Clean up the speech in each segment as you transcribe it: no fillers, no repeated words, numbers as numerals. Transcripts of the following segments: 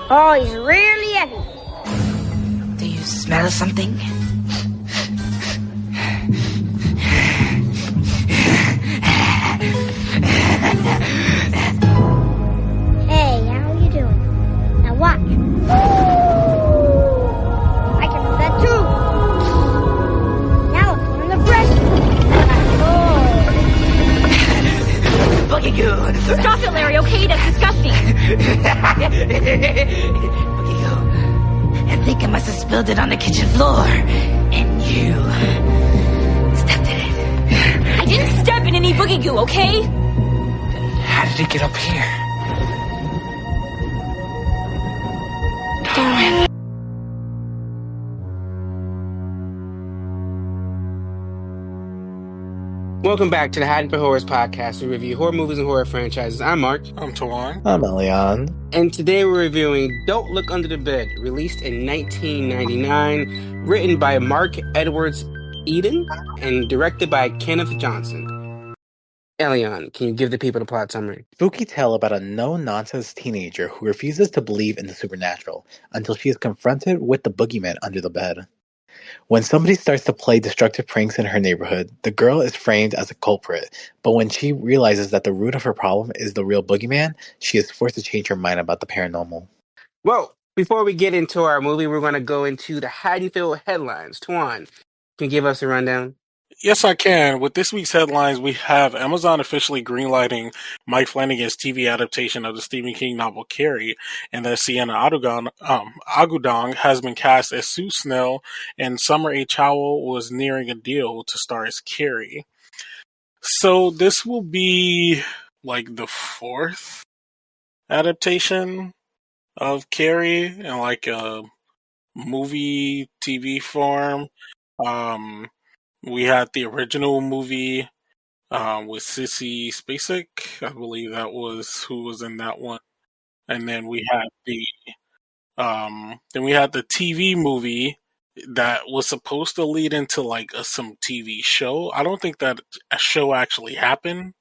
Oh, he's really heavy. Do you smell something? Hey, how you doing? Now watch. I can do that too. Now I'm on the breast. Boogie goo! Stop it, Larry, okay? That's disgusting. Boogie goo. I think I must have spilled it on the kitchen floor. And you stepped in it. I didn't step in any boogie goo, okay? How did it get up here? Welcome back to the Hiding for Horrors podcast. We review horror movies and horror franchises. I'm Mark. I'm Tawan. I'm Elian. And today we're reviewing Don't Look Under the Bed, released in 1999, written by Mark Edwards Eden, and directed by Kenneth Johnson. Elian, can you give the people the plot summary? Spooky tale about a no-nonsense teenager who refuses to believe in the supernatural until she is confronted with the boogeyman under the bed. When somebody starts to play destructive pranks in her neighborhood, the girl is framed as a culprit, but when she realizes that the root of her problem is the real boogeyman, she is forced to change her mind about the paranormal. Well, before we get into our movie, we're going to go into the Haddonfield headlines. Tuan, can you give us a rundown? Yes, I can. With this week's headlines, we have Amazon officially greenlighting Mike Flanagan's TV adaptation of the Stephen King novel Carrie, and that Sienna Agudong has been cast as Sue Snell, and Summer H. Howell was nearing a deal to star as Carrie. So this will be like the fourth adaptation of Carrie in like a movie TV form. We had the original movie with Sissy Spacek. I believe that was who was in that one. And then we had the TV movie that was supposed to lead into like some TV show. I don't think that a show actually happened.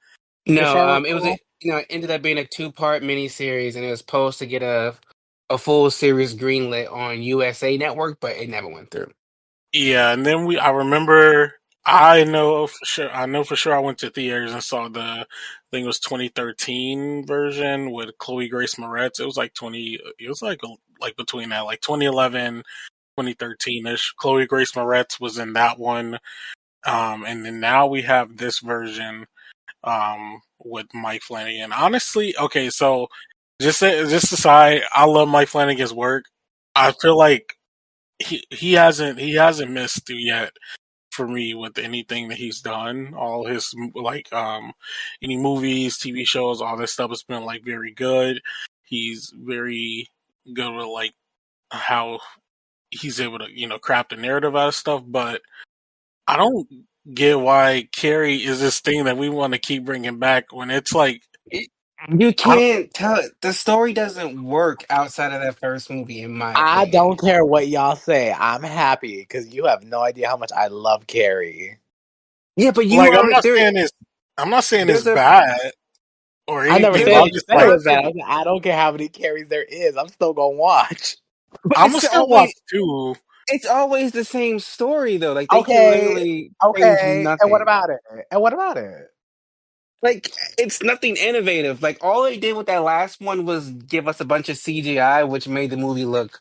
No, it ended up being a 2-part miniseries, and it was supposed to get a full series greenlit on USA Network, but it never went through. Yeah, and then I know for sure I went to theaters and saw I think it was 2013 version with Chloe Grace Moretz. It was like between that, like 2011, 2013-ish. Chloe Grace Moretz was in that one. And then now we have this version, with Mike Flanagan. Honestly, okay, so just aside, I love Mike Flanagan's work. I feel like he hasn't missed yet for me with anything that he's done. All his any movies, TV shows, all this stuff has been like very good. He's very good with like how he's able to craft a narrative out of stuff. But I don't get why Carrie is this thing that we want to keep bringing back when it's like You can't tell the story doesn't work outside of that first movie, in my I opinion. don't care what y'all say. I'm happy because you have no idea how much I love Carrie. Yeah, but I'm not saying it's bad or anything. I never said There's you said it was bad. I don't care how many Carries there is. I'm still gonna watch. But I'm gonna still watch too. It's always the same story, though. Like they can Okay, literally change okay. nothing. And what about it? And what about it? Like it's nothing innovative. Like all they did with that last one was give us a bunch of CGI, which made the movie look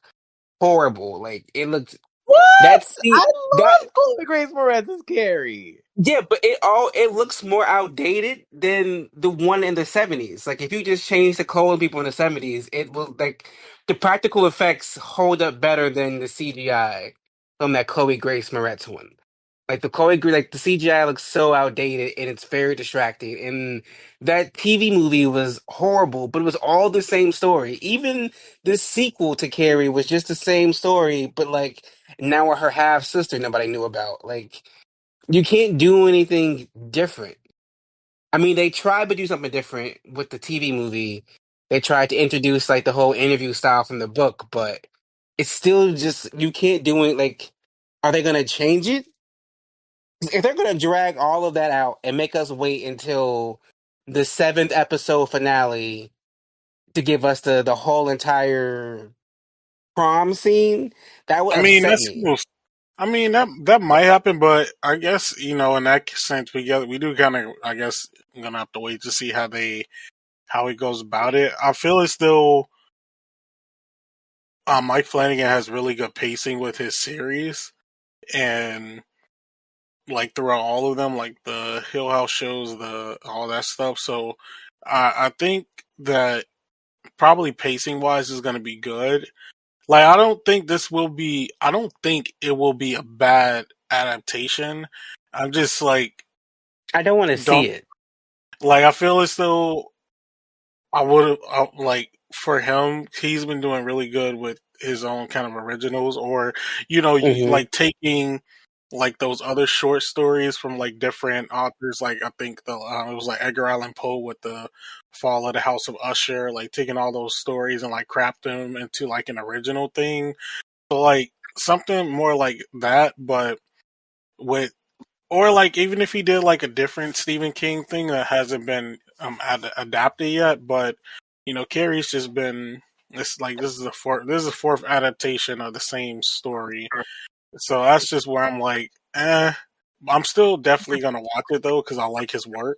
horrible. Like it looked What? that I that love Chloe Grace Moretz's Carrie. yeah, but it looks more outdated than the one in the 70s. Like if you just change the clone people in the 70s, it will like the practical effects hold up better than the CGI from that Chloe Grace Moretz one. Like the CGI looks so outdated and it's very distracting. And that TV movie was horrible, but it was all the same story. Even the sequel to Carrie was just the same story, but like now with her half sister nobody knew about. Like you can't do anything different. I mean, they tried to do something different with the TV movie. They tried to introduce like the whole interview style from the book, but it's still just you can't do it. Like, are they gonna change it? If they're gonna drag all of that out and make us wait until the 7th episode finale to give us the whole entire prom scene, that would I mean, upset that's me. I mean that might happen, but I guess in that sense we do kind of I guess gonna have to wait to see how he goes about it. I feel as though Mike Flanagan has really good pacing with his series, and like throughout all of them, like the Hill House shows, the all that stuff. So I think that probably pacing wise is going to be good. Like I don't think this will be. I don't think it will be a bad adaptation. I'm just like I don't want to see don't it. like. I feel as though I would have like for him. He's been doing really good with his own kind of originals, or Hmm. like taking like those other short stories from like different authors. Like I think it was like Edgar Allan Poe with the Fall of the House of Usher. Like taking all those stories and like craft them into like an original thing. So like something more like that, but with or like even if he did like a different Stephen King thing that hasn't been adapted yet, but Carrie's just been this is the fourth adaptation of the same story, so that's just where I'm like, I'm still definitely gonna watch it though because I like his work,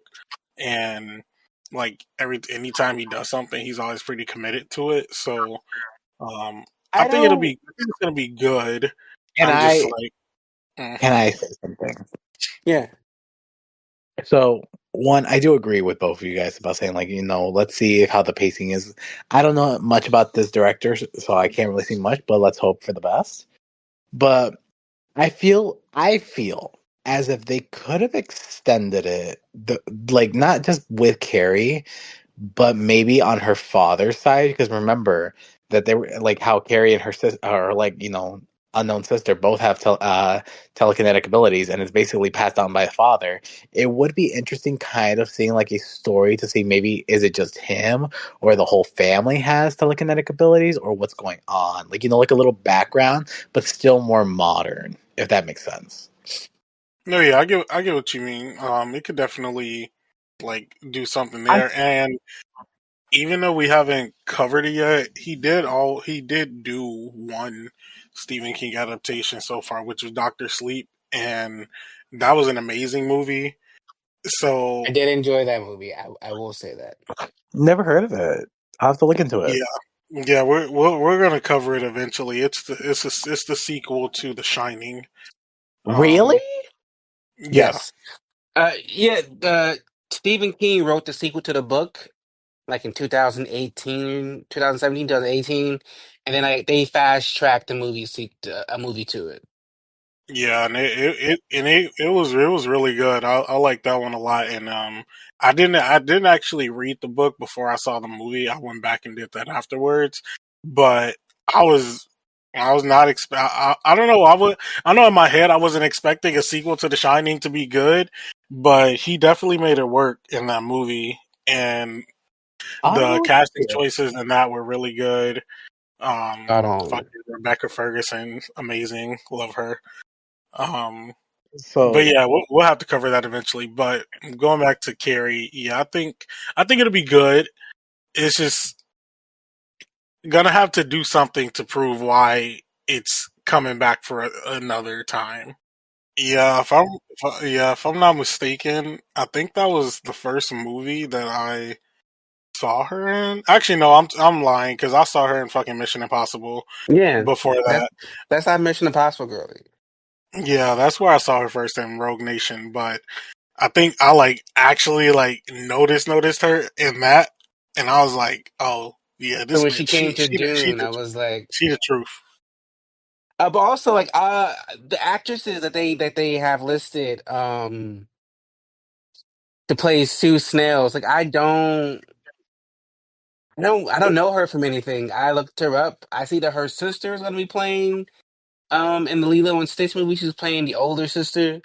and like anytime he does something, he's always pretty committed to it. So I I think don't. I think it's gonna be good. Can I'm just I like, mm. can I say something? Yeah, So one, I do agree with both of you guys about saying like, let's see how the pacing is. I don't know much about this director, so I can't really see much, but let's hope for the best. But I feel as if they could have extended it, like not just with Carrie, but maybe on her father's side, because remember that they were like how Carrie and her sister, or like unknown sister, both have telekinetic abilities, and it's basically passed on by a father. It would be interesting, kind of seeing like a story to see maybe is it just him or the whole family has telekinetic abilities, or what's going on, like like a little background, but still more modern, if that makes sense. No, yeah, I get what you mean. It could definitely like do something I there, and even though we haven't covered it yet, he did do one Stephen King adaptation so far, which was Doctor Sleep, and that was an amazing movie. I So did enjoy that movie. I will say that. never heard of it. I'll have to look into it. yeah, yeah, we're gonna cover it eventually. It's the sequel to The Shining. Really? Um, yeah, Yes. Yeah. Stephen King wrote the sequel to the book like in 2018, 2017, 2018, and then they fast tracked the a movie to it. yeah, and it was really good. I like that one a lot, and I didn't actually read the book before I saw the movie. I went back and did that afterwards, but I was I was not expect. I don't know. I know in my head I wasn't expecting a sequel to The Shining to be good, but he definitely made it work in that movie, and the Oh, casting yeah. choices in that were really good. Got on. Fucking Rebecca Ferguson, amazing, love her. Um, but So yeah, we'll have to cover that eventually. But going back to Carrie, yeah, I think it'll be good. It's just gonna have to do something to prove why it's coming back for another time. Yeah, if I'm not mistaken, I think that was the first movie that I saw her in. Actually, no, I'm lying because I saw her in fucking Mission Impossible Yeah, before that's that. that's not Mission Impossible, girlie. Yeah, that's where I saw her first in Rogue Nation. But I think I like actually like noticed her in that, and I was like, oh yeah, So this when she bitch, came to Dune, I was like, she the truth. but also like the actresses that they have listed to play Sue Snells, like I don't know her from anything. I looked her up. I see that her sister is gonna be playing in the Lilo and Stitch movie. She's playing the older sister.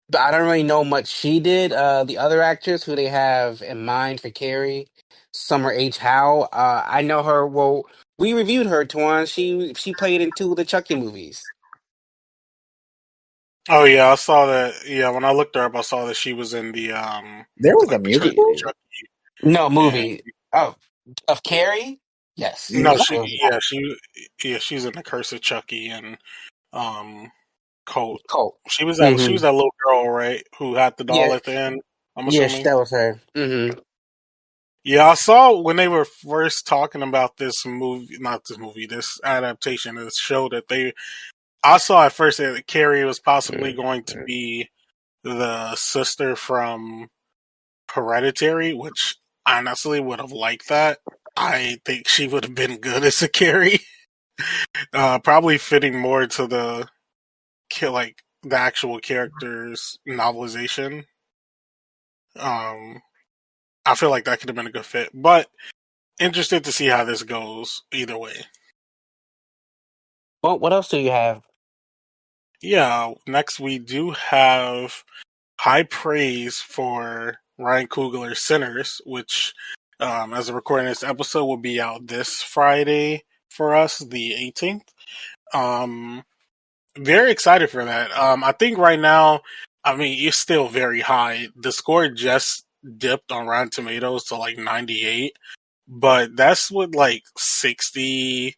But I don't really know much she did. The other actress who they have in mind for Carrie, Summer H. Howe. I know her. Well, we reviewed her, Twan. She played in two of the Chucky movies. Oh yeah, I saw that. Yeah, when I looked her up, I saw that she was in the there was a like the Chucky, musical. Chucky No and movie. Oh. Of Carrie? Yes, No, for Yeah. she sure. she's in the Curse of Chucky and um Colt. Colt. She was that little girl, right, who had the doll Yeah, at the end, I'm yes, assuming. that was her. Hmm. Yeah, I saw when they were first talking about this movie, not this movie, this adaptation of this show that I saw at first that Carrie was possibly going to be the sister from Hereditary, which I honestly would have liked that. I think she would have been good as a Carrie. Probably fitting more to like the actual character's novelization. Um, I feel like that could have been a good fit, but interested to see how this goes either way. Well, what else do you have? Yeah, next we do have high praise for Ryan Coogler's Sinners, which, as a recording this episode, will be out this Friday for us, the 18th. Um, Very excited for that. I think right now, I mean, it's still very high. The score just dipped on Rotten Tomatoes to like 98, but that's with like 60,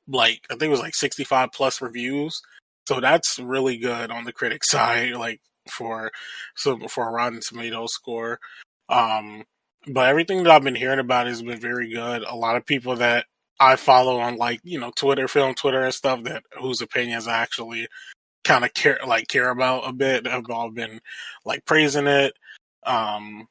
like I think it was like 65 plus reviews. So that's really good on the critic side, like for for a Rotten Tomatoes score. Um, but everything that I've been hearing about has been very good. A lot of people that I follow on like Twitter, film Twitter and stuff that whose opinions I actually kind of care about a bit have all been like praising it. Um,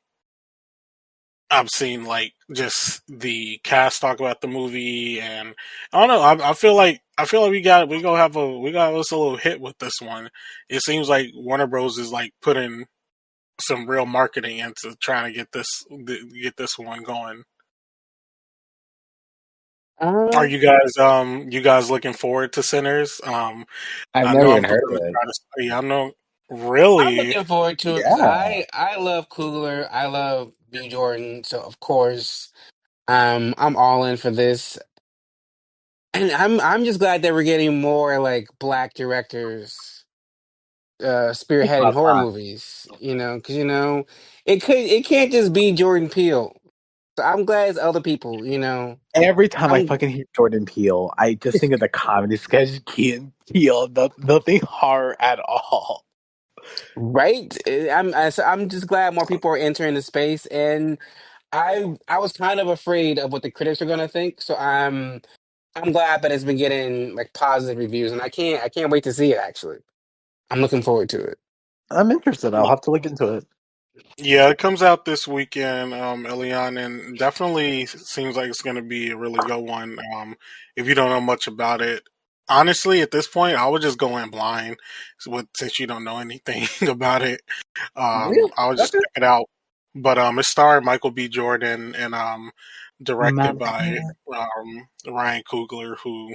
I've seen like just the cast talk about the movie, and I don't know. I feel like we got us a little hit with this one. It seems like Warner Bros is like putting some real marketing into trying to get this one going. Are Uh, you guys looking forward to Sinners? I've I never know even I'm heard gonna of it. try to. Yeah, I know. I'm Really, looking forward to it because Yeah. I love Coogler. I love B. Jordan. So of course, I'm all in for this. And I'm just glad that we're getting more like black directors It's spearheading about horror time. movies, because it can't just be Jordan Peele. So I'm glad it's other people. Every time I I'm fucking hear Jordan Peele, I just think of the comedy sketch Key and Peele. Nothing horror at all. right. So I'm just glad more people are entering the space, and I was kind of afraid of what the critics are gonna think. So I'm glad that it's been getting like positive reviews, and I can't wait to see it. Actually, I'm looking forward to it. I'm interested. I'll have to look into it. yeah, it comes out this weekend, Elian, and definitely seems like it's going to be a really good one. If you don't know much about it, honestly, at this point, I would just go in blind, since you don't know anything about it. Really? I would just Okay. check it out. But it starred Michael B. Jordan and My directed by man. Ryan Coogler, who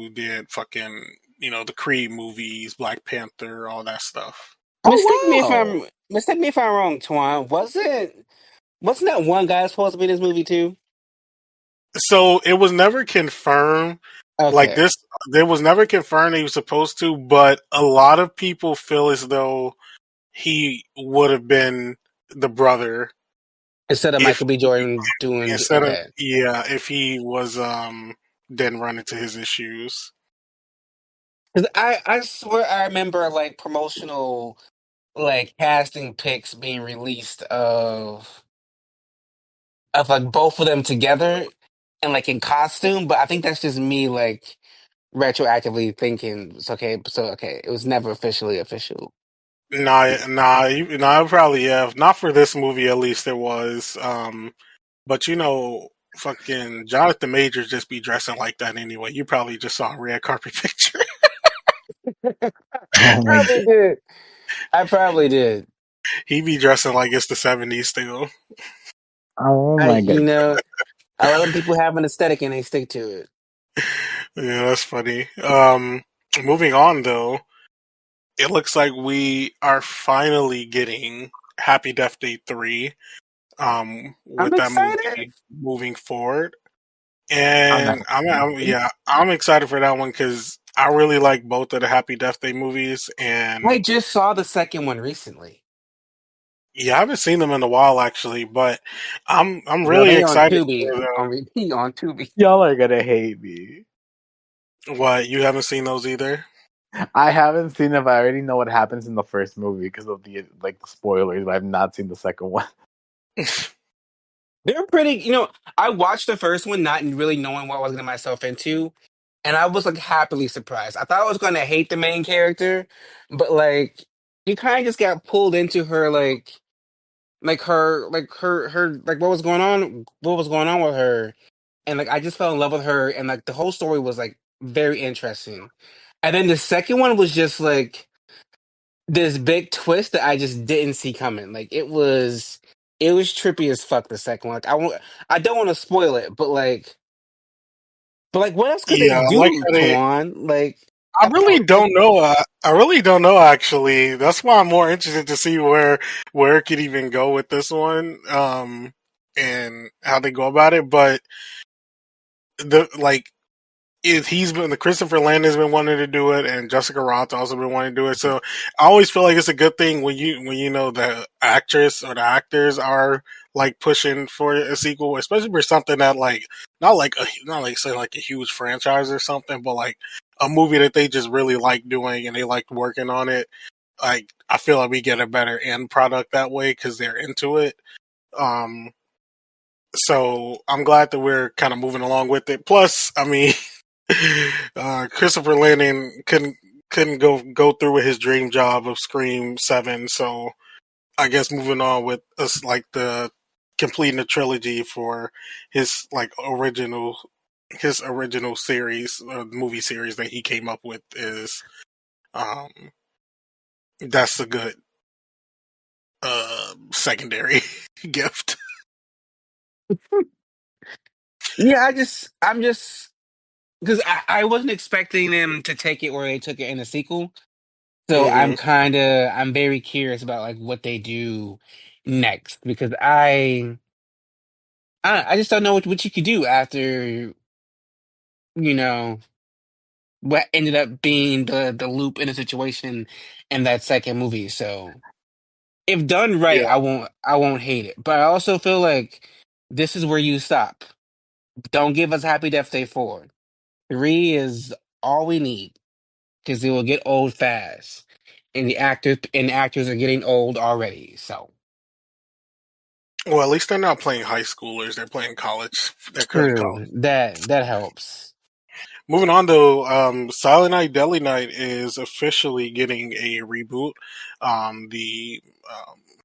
did fucking the Creed movies, Black Panther, all that stuff. Oh wow. Mistake me if I'm wrong, Twan. Wasn't that one guy supposed to be in this movie too? So it was never confirmed. Like Okay, this, it was never confirmed he was supposed to, but a lot of people feel as though he would have been the brother instead of if Michael B. he, Jordan doing instead of okay. if he was didn't run into his issues. 'Cause I swear I remember like promotional like casting pics being released of like both of them together and like in costume, but I think that's just me like retroactively thinking it's okay. So okay, it was never officially official. Probably yeah. Not for this movie, at least it was. But fucking Jonathan Majors just be dressing like that anyway. You probably just saw a red carpet picture. Oh my Probably god. did. I probably did. He be dressing like it's the '70s still. Oh I my you god. know I let them people have an aesthetic and they stick to it. Yeah, that's funny. Moving on though, it looks like we are finally getting Happy Death Day 3. I'm With that excited. movie moving forward, I'm and not excited. I'm excited for that one because I really like both of the Happy Death Day movies, I and just saw the second one recently. Yeah, I haven't seen them in a while actually, but I'm Bro, really they on excited Tubi for on repeat on Tubi. Y'all are gonna hate me. what you haven't seen those either. I haven't seen it, but I already know what happens in the first movie because of the spoilers. But I've not seen the second one. They're pretty. I watched the first one, not really knowing what I was getting myself into, and I was like happily surprised. I thought I was going to hate the main character, but like you kind of just got pulled into her, like what was going on with her, and like I just fell in love with her, and like the whole story was like very interesting. And then the second one was just like this big twist that I just didn't see coming. Like it was trippy as fuck. The second one, like I don't want to spoil it, but like, what else could they Yeah, I like do, how they. Tuan? Like, I really like don't know. I really don't know actually. That's why I'm more interested to see where it could even go with this one, and how they go about it. But the like if he's been the Christopher Landon's been wanting to do it, and Jessica Roth also been wanting to do it. So I always feel like it's a good thing when you know the actress or the actors are like pushing for a sequel, especially for something that like not like say like a huge franchise or something, but like a movie that they just really like doing and they like working on it. Like I feel like we get a better end product that way because they're into it. Um, so I'm glad that we're kind of moving along with it. Plus, I mean, Christopher Landon couldn't go through with his dream job of Scream 7. So I guess moving on with us like the completing the trilogy for his like original series, movie series that he came up with is um that's a good secondary gift. yeah, I'm just because I wasn't expecting them to take it where they took it in the sequel. So Hmm. I'm very curious about like what they do next because I just don't know what you could do after you know what ended up being the loop in the situation in that second movie. So if done right, Yeah. I won't hate it. But I also feel like this is where you stop. Don't give us Happy Death Day 4. 3 is all we need because it will get old fast, and the actors are getting old already. So Well, at least they're not playing high schoolers; they're playing college. They're current college. true that helps. Moving on though, Silent Night Deadly Night is officially getting a reboot. The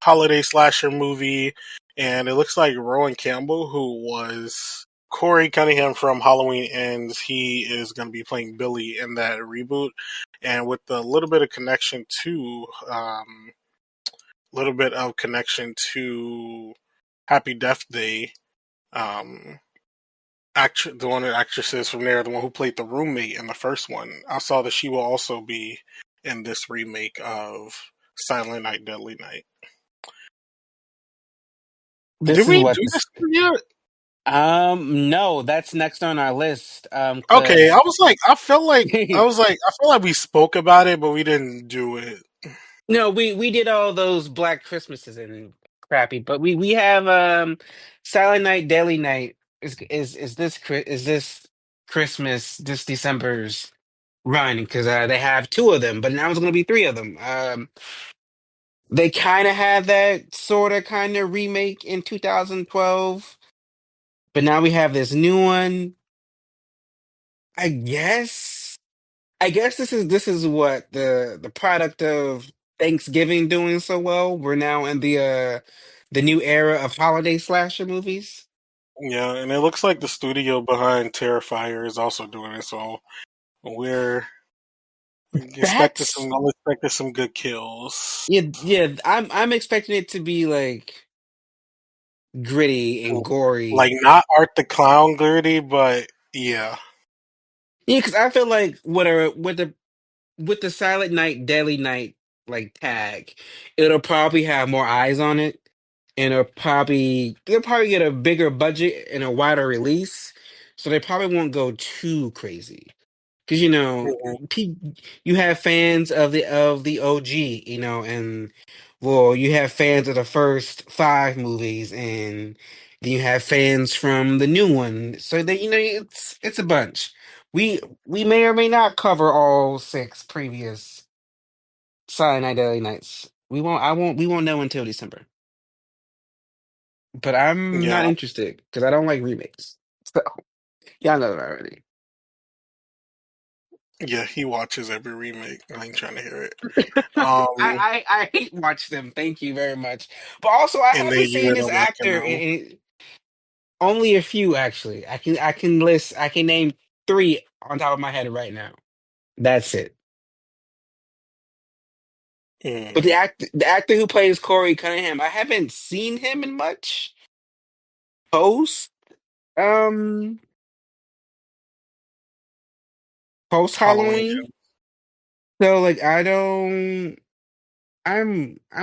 holiday slasher movie, and it looks like Rowan Campbell, who was Corey Cunningham from Halloween Ends, he is going to be playing Billy in that reboot, and with a little bit of connection to Happy Death Day. Um, the one of the actresses from there, the one who played the roommate in the first one, I saw that she will also be in this remake of Silent Night, Deadly Night. Did This is we what do this. this yet? No, that's next on our list. Okay, I Cause was like, I feel like we spoke about it, but we didn't do it. no, we did all those Black Christmases and crappy, but we have Silent Night, Deadly Night is this Christmas this December's run because they have two of them, but now it's going to be three of them. They kind of had that sort of kind of remake in 2012, but now we have this new one. I guess. I guess this is what the product of Thanksgiving doing so well. We're now in the new era of holiday slasher movies. Yeah, and it looks like the studio behind Terrifier is also doing it, so we're That's I'm expecting some good kills. yeah. I'm expecting it to be like gritty and Like gory. not Art the Clown gritty, but yeah. Yeah, because I feel like with the Silent Night, Deadly Night like tag, it'll probably have more eyes on it, and they'll probably get a bigger budget and a wider release, so they probably won't go too crazy. because Mhm. you have fans of the OG, and well, you have fans of the first five movies, and then you have fans from the new one. So that it's a bunch. We may or may not cover all six previous Silent Night Deadly Nights. We won't. I won't. We won't know until December. But I'm Yeah, not interested because I don't like remakes. So y'all know that already. yeah, he watches every remake. I ain't trying to hear it. I hate watch them. Thank you very much. But also, I And then haven't you seen end this up liking actor them. only a few actually. I can name three on top of my head right now. That's it. But Mm. the actor who plays Corey Cunningham, I haven't seen him in much post um post Halloween. Halloween. So like I'm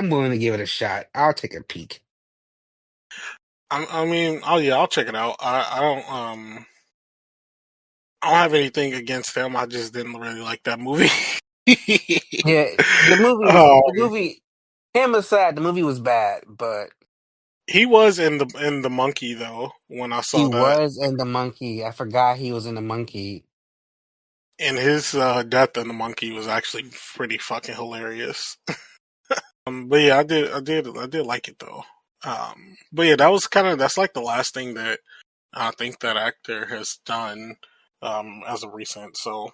willing to give it a shot. I'll take a peek. I mean, oh yeah, I'll check it out. I don't have anything against him. I just didn't really like that movie. Yeah, the um, movie, him aside, the movie was bad, but he was in the monkey though when I he saw that, was in the monkey. I forgot he was in the monkey. and his death in the monkey was actually pretty fucking hilarious. But yeah, I did like it though. But yeah, that's like the last thing that I think that actor has done as of recent. So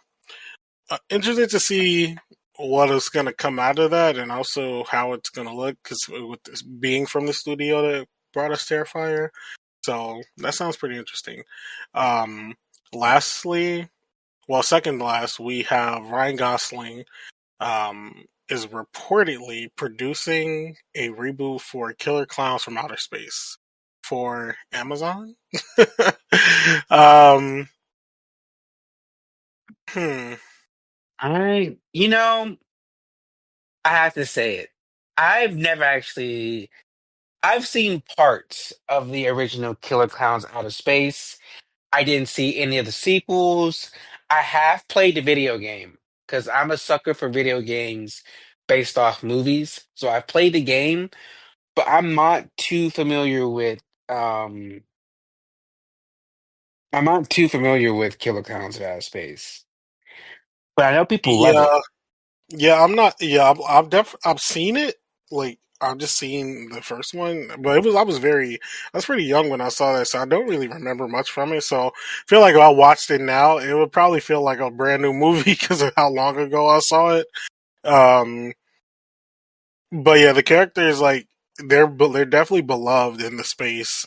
interested to see what is going to come out of that, and also how it's going to look. Because with this being from the studio that brought us Terrifier, so that sounds pretty interesting. Um, lastly, well, second last, we have Ryan Gosling is reportedly producing a reboot for Killer Clowns from Outer Space for Amazon. um, hmm. I have to say it. I've never actually. I've seen parts of the original Killer Clowns Out of Space. I didn't see any of the sequels. I have played the video game because I'm a sucker for video games based off movies. So I've played the game, but um I'm not too familiar with Killer Clowns Out of Space. But I know people love it. Yeah, yeah, I'm not. Yeah, I've seen it. Like I've just seen the first one, but I was pretty young when I saw that, so I don't really remember much from it. So I feel like if I watched it now, it would probably feel like a brand new movie because of how long ago I saw it. Um, but yeah, the characters like they're definitely beloved in the space.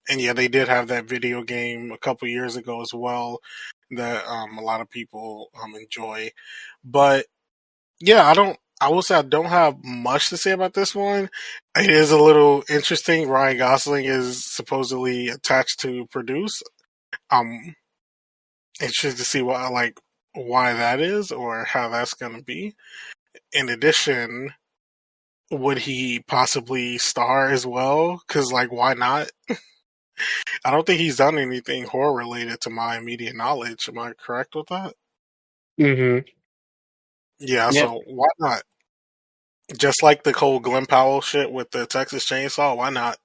And yeah, they did have that video game a couple years ago as well that a lot of people enjoy. But yeah, I will say I don't have much to say about this one. It is a little interesting. Ryan Gosling is supposedly attached to produce. I'm interested to see why that is or how that's going to be. In addition, would he possibly star as well? Because why not? I don't think he's done anything horror related to my immediate knowledge. Am I correct with that? Hmm. Yeah, Yep. so why not? Just like the whole Glenn Powell shit with the Texas Chainsaw, why not?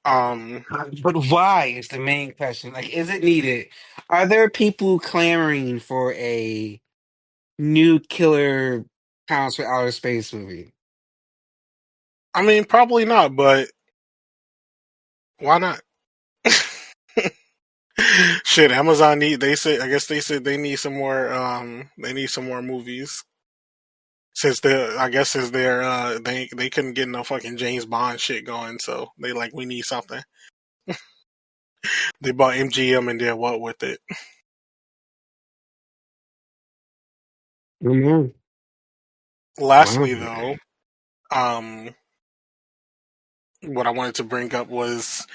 Um, But why is the main question. Like, is it needed? Are there people clamoring for a new Killer Clowns for Outer Space movie? I mean, probably not, but why not? Shit, Amazon need. They say. I guess they said they need some more. They need some more movies since they. I guess since they couldn't get no fucking James Bond shit going, so they like we need something. They bought MGM and did what with it? Mhm. Wow. Lastly, though, um, what I wanted to bring up was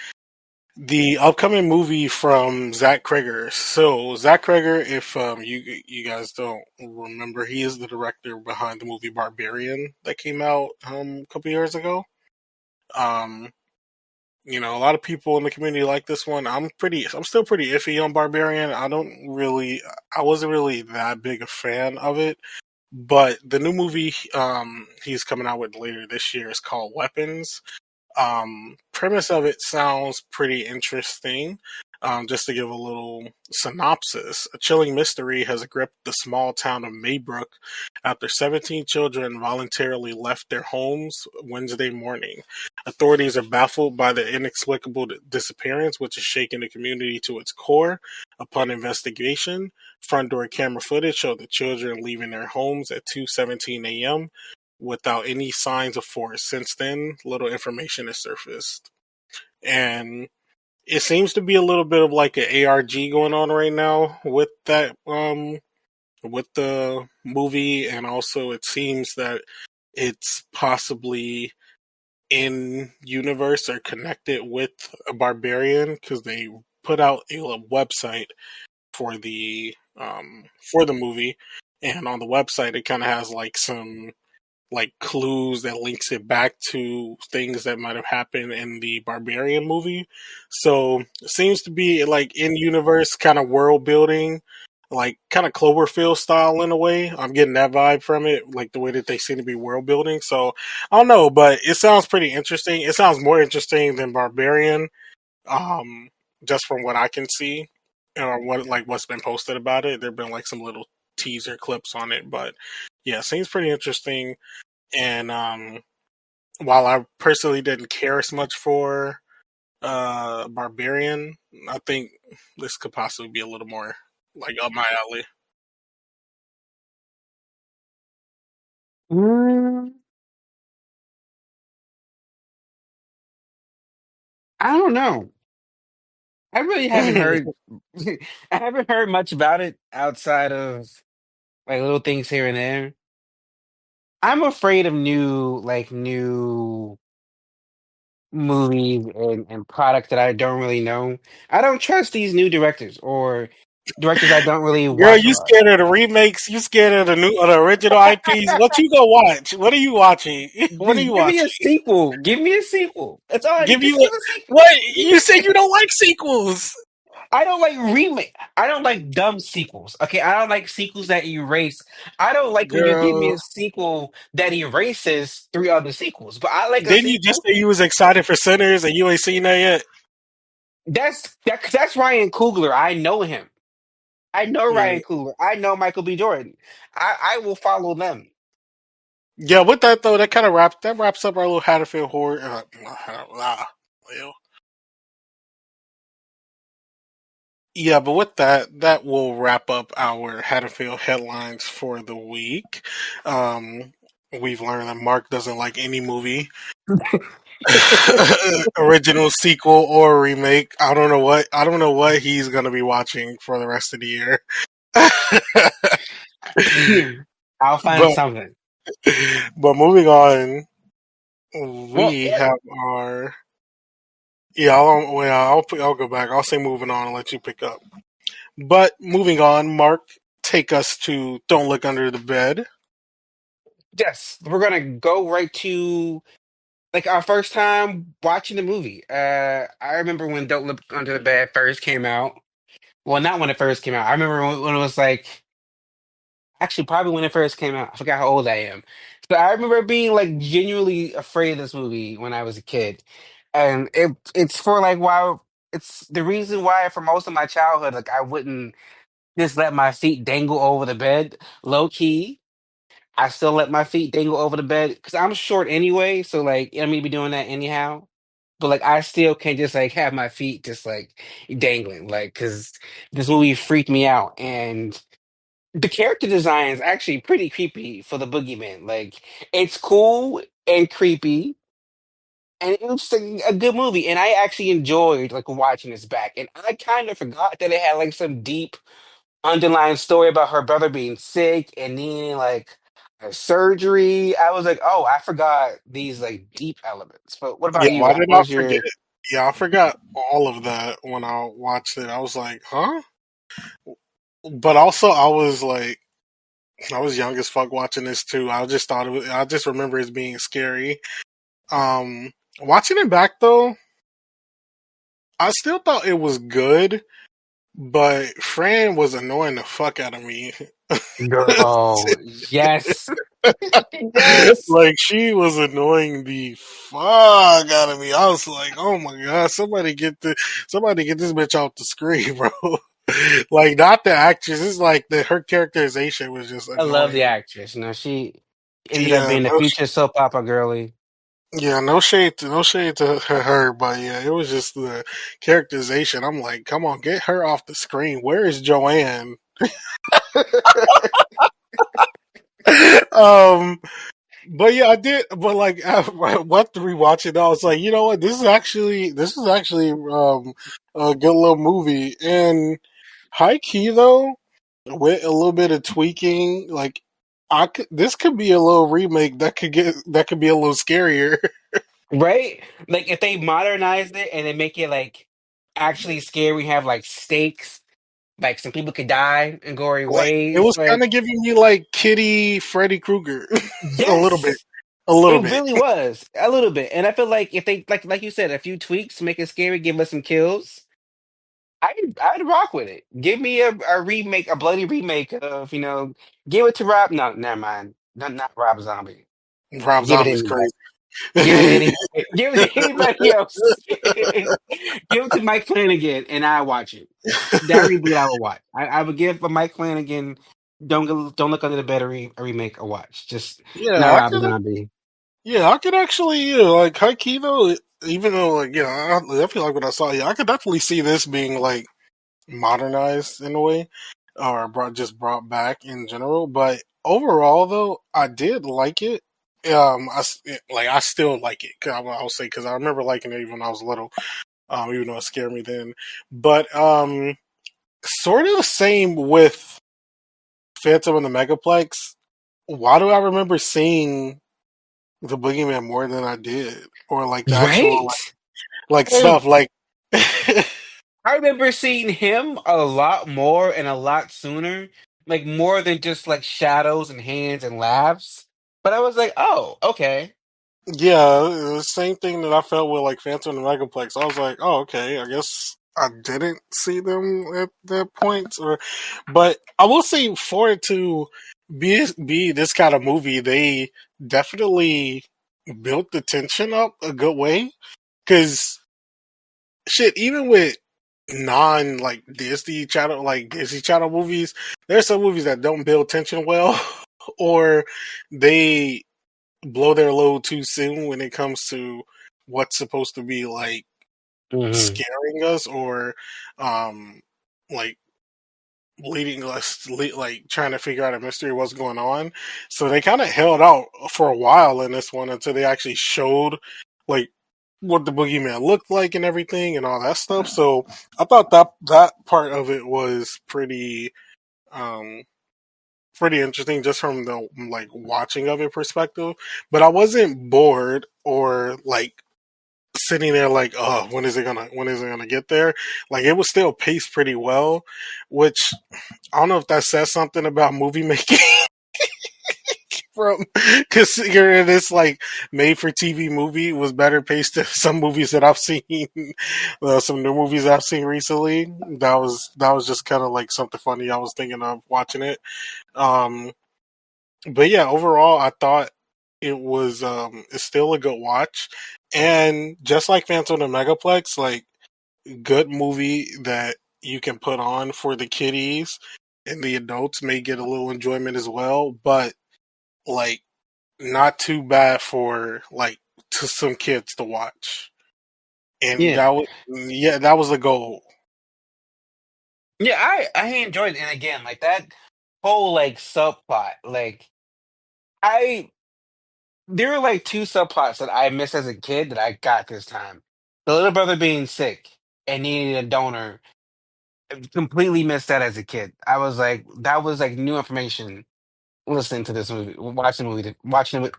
the upcoming movie from Zach Kreger. So Zach Kreger, if you guys don't remember, he is the director behind the movie Barbarian that came out a couple years ago. Um, a lot of people in the community like this one. I'm still pretty iffy on Barbarian. I wasn't really that big a fan of it. But the new movie he's coming out with later this year is called Weapons. Premise of it sounds pretty interesting. Just to give a little synopsis, a chilling mystery has gripped the small town of Maybrook after 17 children voluntarily left their homes Wednesday morning. Authorities are baffled by the inexplicable disappearance, which has shaken the community to its core. Upon investigation, front door camera footage showed the children leaving their homes at 2:17 a.m. without any signs of force. Since then, little information has surfaced. And it seems to be a little bit of like an ARG going on right now with that with the movie, and also it seems that it's possibly in universe or connected with a Barbarian because they put out a website for the movie, and on the website it kind of has like some like clues that links it back to things that might have happened in the Barbarian movie. So it seems to be like in universe kind of world building, like kind of Cloverfield style in a way. I'm getting that vibe from it, like the way that they seem to be world building. So I don't know, but it sounds pretty interesting. It sounds more interesting than Barbarian, um, just from what I can see, or what's been posted about it. There've been like some little teaser clips on it, but yeah, it seems pretty interesting. And while I personally didn't care as much for Barbarian, I think this could possibly be a little more like up my alley. Mm, I don't know. I really haven't heard. I haven't heard much about it outside of like little things here and there. I'm afraid of new movies and products that I don't really know. I don't trust these new directors or directors I don't really Girl, watch a you lot. scared of the remakes? You scared of the original IPs? What you go watch? What are you watching? What are Just you give me a watching? sequel. Give me a sequel. That's all I need. Give Just you give a sequel. what? You said you don't like sequels, I don't like remake. I don't like dumb sequels. Okay, I don't like sequels that erase. I don't like when you give me girl. a sequel that erases three other sequels. But I like a Didn't you just sequel. say you was excited for Sinners and you ain't seen that yet? That's Ryan Coogler. I know him. I know Mm. Ryan Coogler. I know Michael B. Jordan. I will follow them. Yeah, with that though, that wraps up our little Hatterfield horror. Well, yeah, but with that will wrap up our Hatterfield headlines for the week. Um, we've learned that Mark doesn't like any movie, original, sequel, or remake. I don't know what he's gonna be watching for the rest of the year. I'll find but something. but moving on, Well, we have our yeah. I'll go back. I'll say moving on and let you pick up. But moving on, Mark, take us to Don't Look Under the Bed. yes, we're gonna go right to like our first time watching the movie. I remember when Don't Look Under the Bed first came out. Well, not when it first came out. I remember when it was like actually probably when it first came out. I forgot how old I am. So I remember being like genuinely afraid of this movie when I was a kid. And it's for like why it's the reason why for most of my childhood, like I wouldn't just let my feet dangle over the bed. Low key, I still let my feet dangle over the bed because I'm short anyway. So like I'm gonna be doing that anyhow. But like I still can't just like have my feet just like dangling, like because this movie freaked me out. And the character design is actually pretty creepy for the boogeyman. Like it's cool and creepy, and it was a good movie. And I actually enjoyed like watching this back. And I kind of forgot that it had like some deep underlying story about her brother being sick and needing like a surgery. I was like, oh, I forgot these like deep elements. But what Yeah, about you, why Zach? did What I was forget your it? Yeah, I forgot all of that when I watched it. I was like, huh? But also, I was young as fuck watching this too. I just remember it being scary. Watching it back though, I still thought it was good, but Fran was annoying the fuck out of me. Girl, yes, yes. Like she was annoying the fuck out of me. I was like, oh my god, somebody get this bitch off the screen, bro. Like not the actress. It's like her characterization was just I love the annoying. actress. You know, she ended up Yeah, being a no, future soap opera girly. yeah, no shade to her, but yeah, it was just the characterization. I'm like, come on, get her off the screen. Where is Joanne? um, But yeah, I did. But like, after rewatching, I was like, you know what? This is actually a good little movie. And high key though, with a little bit of tweaking, like this could be a little remake that could be a little scarier. Right? Like if they modernized it and they make it like actually scary, have like stakes, like some people could die in gory Like it ways. was kind Like of giving me like Kitty Freddy Krueger a little bit, yes, a little it bit. really was a little bit. And I feel like if they like you said, a few tweaks to make it scary, give us some kills. I'd rock with it. Give me a remake, a bloody remake of give it to Rob. No, never mind. Not Rob Zombie. Rob Give it to Zombie's anybody. crazy. Give it to any. Give it to anybody else. Give it to Mike Flanagan, and I watch it. That reboot I would watch. I would give a Mike Flanagan. Don't look under the bed. A remake a watch. Just Yeah, not I Rob could. Zombie. Yeah, I could actually, like high key though. Even though, like, yeah, I feel like what I saw, yeah, I could definitely see this being like modernized in a way, or brought back in general. But overall, though, I did like it. I still like it. I'll say because I remember liking it even when I was little. Even though it scared me then. But sort of the same with Phantom and the Megaplex. Why do I remember seeing the boogeyman more than I did, or like the actual Right. like And stuff like I remember seeing him a lot more and a lot sooner, like more than just like shadows and hands and laughs. But I was like, oh, okay. yeah, the same thing that I felt with like Phantom and Megaplex. I was like, oh okay, I guess I didn't see them at that point, or but I will say for it to be this kind of movie, they definitely built the tension up a good way because shit, even with non like Disney Channel movies, there's some movies that don't build tension well, or they blow their load too soon when it comes to what's supposed to be like Hmm. scaring us or um like leading us like trying to figure out a mystery what's going on. So they kind of held out for a while in this one until they actually showed like what the boogeyman looked like and everything and all that stuff. So I thought that part of it was um pretty interesting just from the like watching of it perspective. But I wasn't bored or like sitting there like, oh, when is it gonna get there? Like it was still paced pretty well, which I don't know if that says something about movie making from considering this like made for TV movie was better paced than some movies that I've seen, some new movies I've seen recently. That was just kind of like something funny I was thinking of watching it. Um, but yeah, overall, I thought it was it's still a good watch, and just like Phantom and Megaplex, like good movie that you can put on for the kiddies and the adults may get a little enjoyment as well, but like not too bad for like to some kids to watch. And Yeah. that was the goal. Yeah, I enjoyed it. And again, like that whole like subplot, like I there were like two subplots that I missed as a kid that I got this time. The little brother being sick and needing a donor. Completely missed that as a kid. I was like, that was like new information listening to this movie, watching it.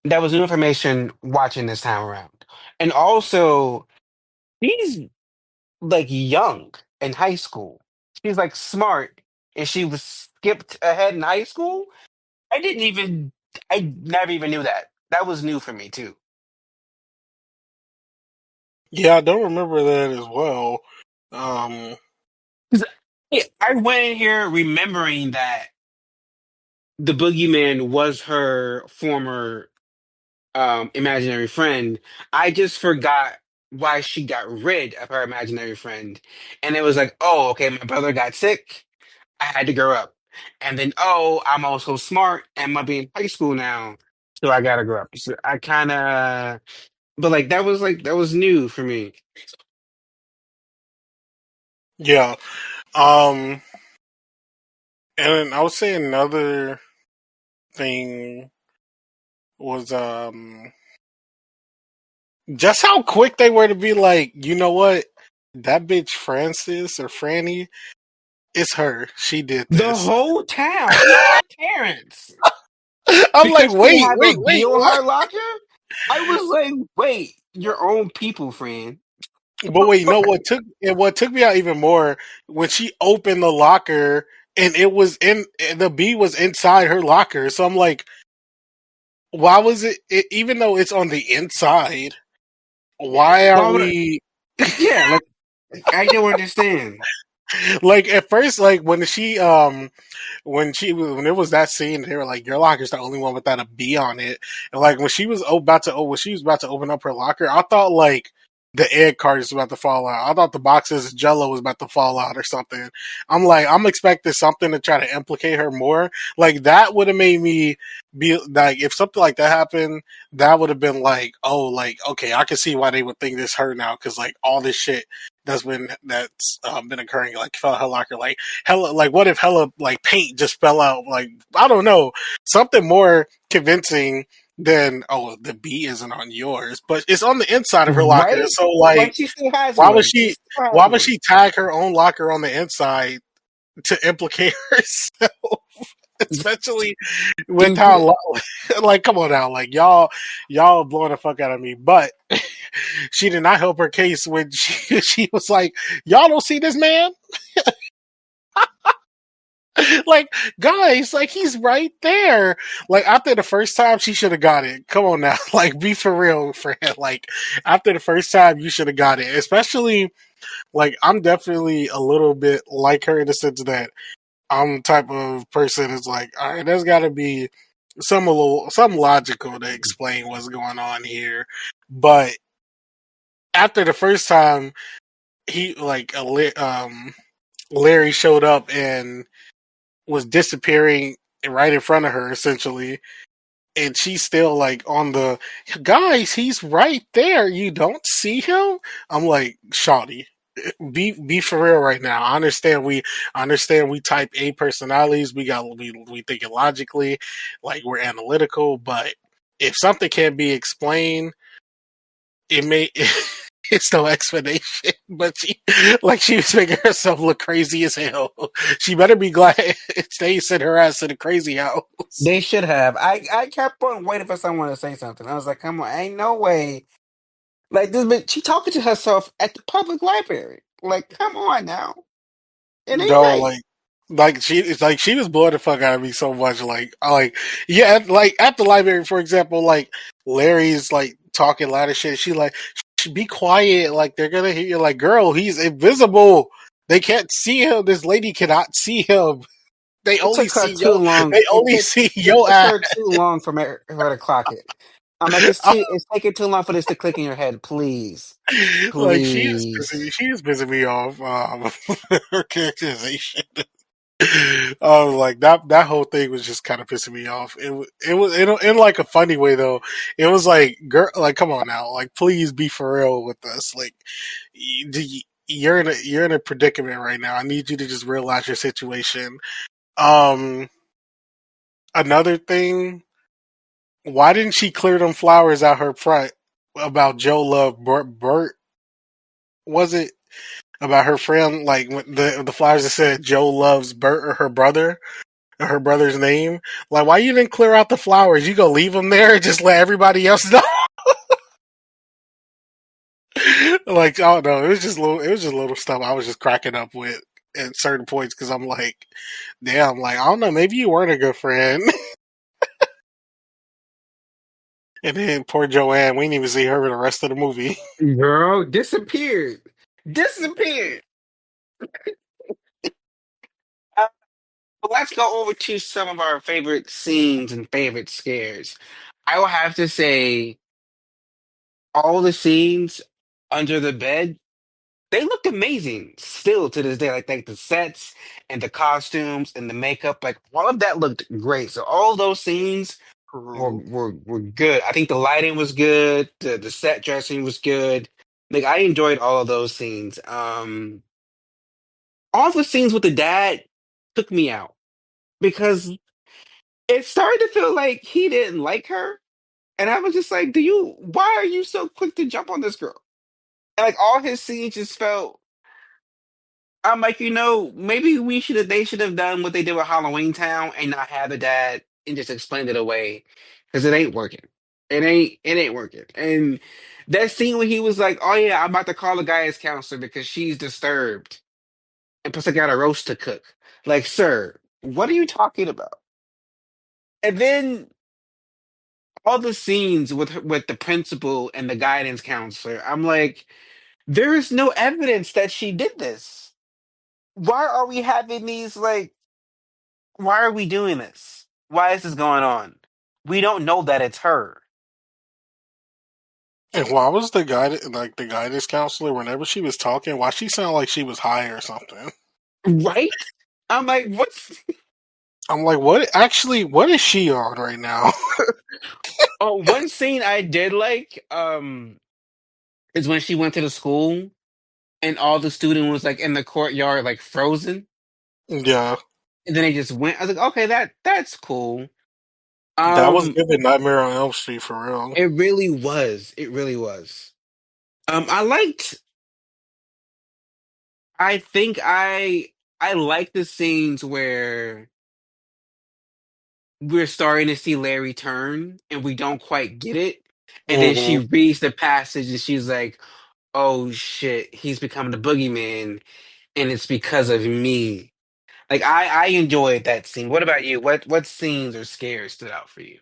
That was new information watching this time around. And also, he's like young in high school. She's like smart and she was skipped ahead in high school. I never even knew that. That was new for me too. Yeah, I don't remember that as well. Um, 'Cause I went in here remembering that the boogeyman was her former imaginary friend. I just forgot why she got rid of her imaginary friend. And it was like, oh, okay, my brother got sick. I had to grow up. And then, oh, I'm also smart and might be in high school now. So I gotta grow up. So I kind of, but that was new for me. yeah. Um, and I would say another thing was just how quick they were to be like, you know what? That bitch Francis or Franny, it's her. She did The this. whole town, even her parents, I'm like, because she had a wait, bee on what? her locker. I was like, wait, your own people, friend. But wait, no. What took me out even more when she opened the locker and it was in the bee was inside her locker. So I'm like, why was even though it's on the inside? Why are Why would I? we Yeah, like I don't understand. like at first like when it was that scene, they were like, "Your locker's the only one without a B on it." And like when she was when she was about to open up her locker, I thought like the egg cart is about to fall out. I thought the boxes of Jello was about to fall out or something. I'm like, I'm expecting something to try to implicate her more. Like that would have made me be like, if something like that happened, that would have been like, oh, like okay, I can see why they would think this her now because like all this shit that's been occurring like fell out her locker like hella like what if hella like paint just fell out like I don't know something more convincing than oh the B isn't on yours but it's on the inside of her locker Right? so like Like she still has why would one. She she still has why would one. she tag her own locker on the inside to implicate herself especially with how Stupid. like come on now like y'all blowing the fuck out of me but she did not help her case when she was like y'all don't see this man like guys like he's right there like after the first time she should have got it come on now like be for real friend like after the first time you should have got it especially like I'm definitely a little bit like her in the sense that I'm the type of person that's like all right there's got to be some logical to explain what's going on here but after the first time he like Larry showed up and was disappearing right in front of her essentially and she's still like on the guys he's right there you don't see him I'm like shawty be for real right now I understand we type A personalities we think it logically like we're analytical but if something can't be explained it may it's no explanation but she was making herself look crazy as hell she better be glad they sent her ass to the crazy house. They should have. I kept on waiting for someone to say something. I was like, come on, ain't no way. Like this bitch, she talking to herself at the public library. Like, come on now. It ain't No, right. like she it's like she was blowing the fuck out of me so much. Like I like yeah, like at the library, for example, like Larry's like talking loud as shit. She like be quiet, like they're gonna hear you. Like girl, he's invisible. They can't see him. This lady cannot see him. They It only took her see too yo. long. They only see It yo took ass. her too long for her to clock it. I'm like, it's taking too long for this to click in your head. Please, Like please. she is pissing me off. Her characterization. I was like that whole thing was just kind of pissing me off. It was in like a funny way though. It was like girl, like come on now, like please be for real with us. Like you're in a predicament right now. I need you to just realize your situation. Um, another thing, why didn't she clear them flowers out her front about Joe Love Bert? Was it about her friend like the flowers that said Joe loves Bert or her brother's name. Like, why you didn't clear out the flowers? You gonna leave them there and just let everybody else know? Like, I don't know. It was just little stuff I was just cracking up with at certain points because I'm like, damn, like I don't know, maybe you weren't a good friend. And then poor Joanne, we didn't even see her for the rest of the movie. Girl, disappeared. Disappeared. Uh, but let's go over to some of our favorite scenes and favorite scares. I will have to say, all the scenes under the bed, they look amazing still to this day. Like the sets and the costumes and the makeup, like all of that looked great. So all those scenes were good. I think the lighting was good. The set dressing was good. Like I enjoyed all of those scenes. All the scenes with the dad took me out because it started to feel like he didn't like her, and I was just like, "Do you? Why are you so quick to jump on this girl?" And like all his scenes just felt. I'm like, maybe we should have. They should have done what they did with Halloween Town and not have the dad and just explained it away because it ain't working. It ain't working. And that scene when he was like, "Oh yeah, I'm about to call the guidance counselor because she's disturbed, and plus I got a roast to cook." Like, sir, what are you talking about? And then all the scenes with the principal and the guidance counselor, I'm like, there is no evidence that she did this. Why are we having these like? Why are we doing this? Why is this going on? We don't know that it's her, And why was the guidance counselor, whenever she was talking, why she sounded like she was high or something? right? I'm like, what's? I'm like, what is she on right now? Oh, one scene I did like is when she went to the school and all the student was like in the courtyard like frozen, Yeah, and then they just went. I was like, okay, that's cool. that was Um, giving Nightmare on Elm Street for real. it really was. It really was. I liked. I think I like the scenes where we're starting to see Larry turn and we don't quite get it. And then she Hmm. reads the passage and she's like, oh shit, he's becoming the boogeyman and it's because of me. Like I enjoyed that scene. What about you? What scenes or scares stood out for you?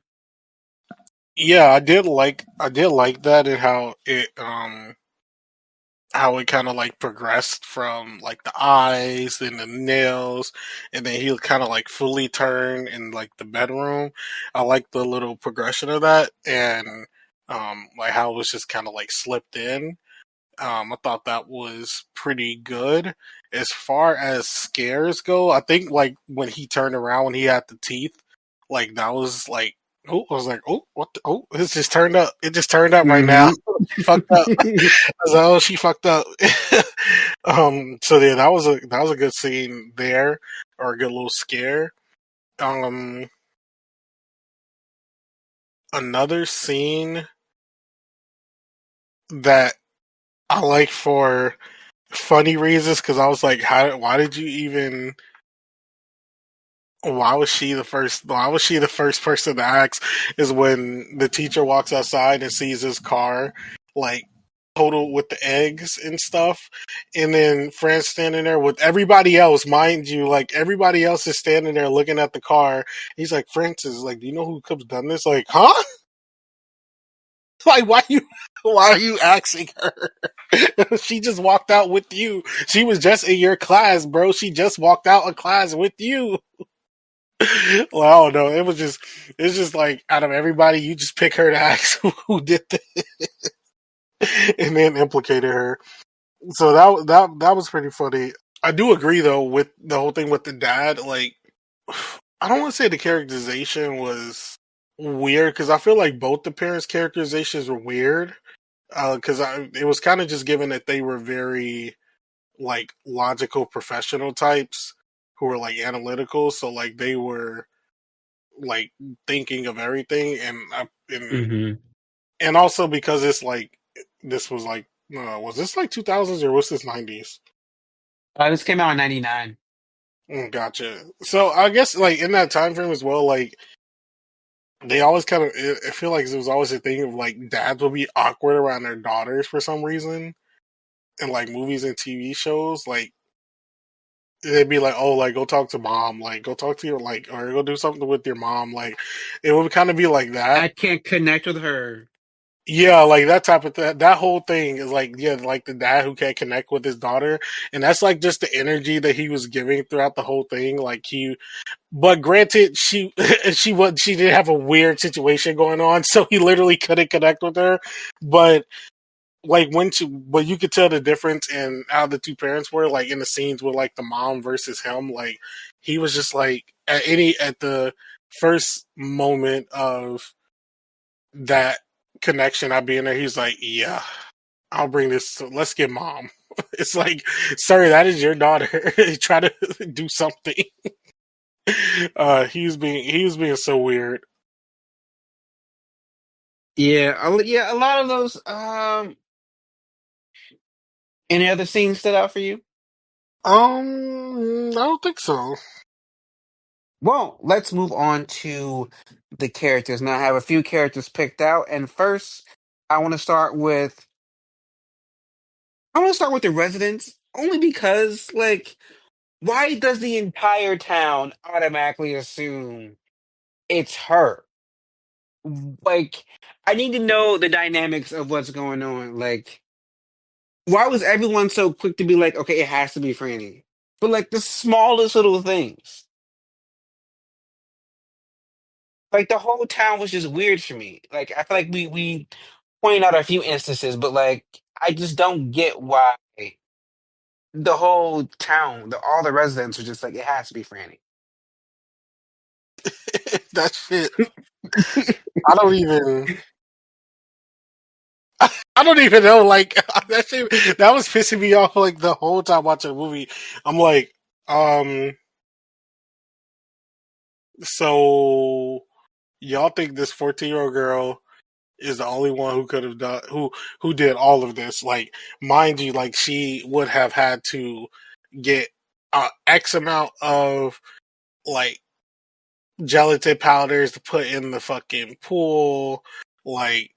Yeah, I did like that, and how it kind of like progressed from like the eyes and the nails, and then he'll kind of like fully turn in like the bedroom. I like the little progression of that, and like how it was just kind of like slipped in. I thought that was pretty good. As far as scares go, I think like when he turned around when he had the teeth, like that was like, oh, I was like, oh, what? Oh, this just turned up. It just turned up right now. Hmm. She fucked up. I was like, oh, she fucked up. So yeah, that was a good scene there, or a good little scare. Um, Another scene that I like for funny reasons, because I was like, why did you even? Why was she the first? Why was she the first person to ask? Is when the teacher walks outside and sees his car, like total with the eggs and stuff, and then Fran's standing there with everybody else, mind you, like everybody else is standing there looking at the car. He's like, Francis, like, do you know who could have done this? Like, huh? Like, why are you asking her? She just walked out with you. She was just in your class, bro. She just walked out of class with you. Well, I don't know. It's just like out of everybody, you just pick her to ask who did this, and then implicated her. So that was pretty funny. I do agree though with the whole thing with the dad. Like, I don't want to say the characterization was weird, because I feel like both the parents' characterizations were weird. Because it was kind of just given that they were very like logical professional types who were like analytical. So like they were like thinking of everything, Hmm. and also because it's like this was like was this like 2000s or was this 90s? This came out in '99. Gotcha. So I guess like in that time frame as well, like they always kind of, I feel like there was always a thing of like dads will be awkward around their daughters for some reason in like movies and TV shows. Like they'd be like, "Oh, like go talk to mom, like go talk to your like, or go do something with your mom." Like it would kind of be like that. I can't connect with her. Yeah, like that type of that whole thing is like, yeah, like the dad who can't connect with his daughter, and that's like just the energy that he was giving throughout the whole thing. Like he, but granted, she did have a weird situation going on, so he literally couldn't connect with her. But like but you could tell the difference in how the two parents were, like in the scenes with like the mom versus him. Like he was just like at the first moment of that connection, I being there, he's like, yeah, I'll bring this. Let's get mom. It's like, sir, that is your daughter. Try to do something. He was being so weird. Yeah, yeah, a lot of those. Any other scenes stood out for you? I don't think so. Well, let's move on to the characters. Now, I have a few characters picked out, and first, I want to start with I want to start with the residents, only because, like, why does the entire town automatically assume it's her? Like, I need to know the dynamics of what's going on. Like, why was everyone so quick to be like, okay, it has to be Franny? But like the smallest little things. Like the whole town was just weird for me. Like I feel like we pointed out a few instances, but like I just don't get why the whole town, all the residents are just like it has to be Franny. That shit. I don't even. I don't even know. Like that shit. That was pissing me off. Like the whole time watching the movie, I'm like, um. So y'all think this 14-year-old girl is the only one who could have done who did all of this? Like, mind you, like she would have had to get X amount of like gelatin powders to put in the fucking pool. Like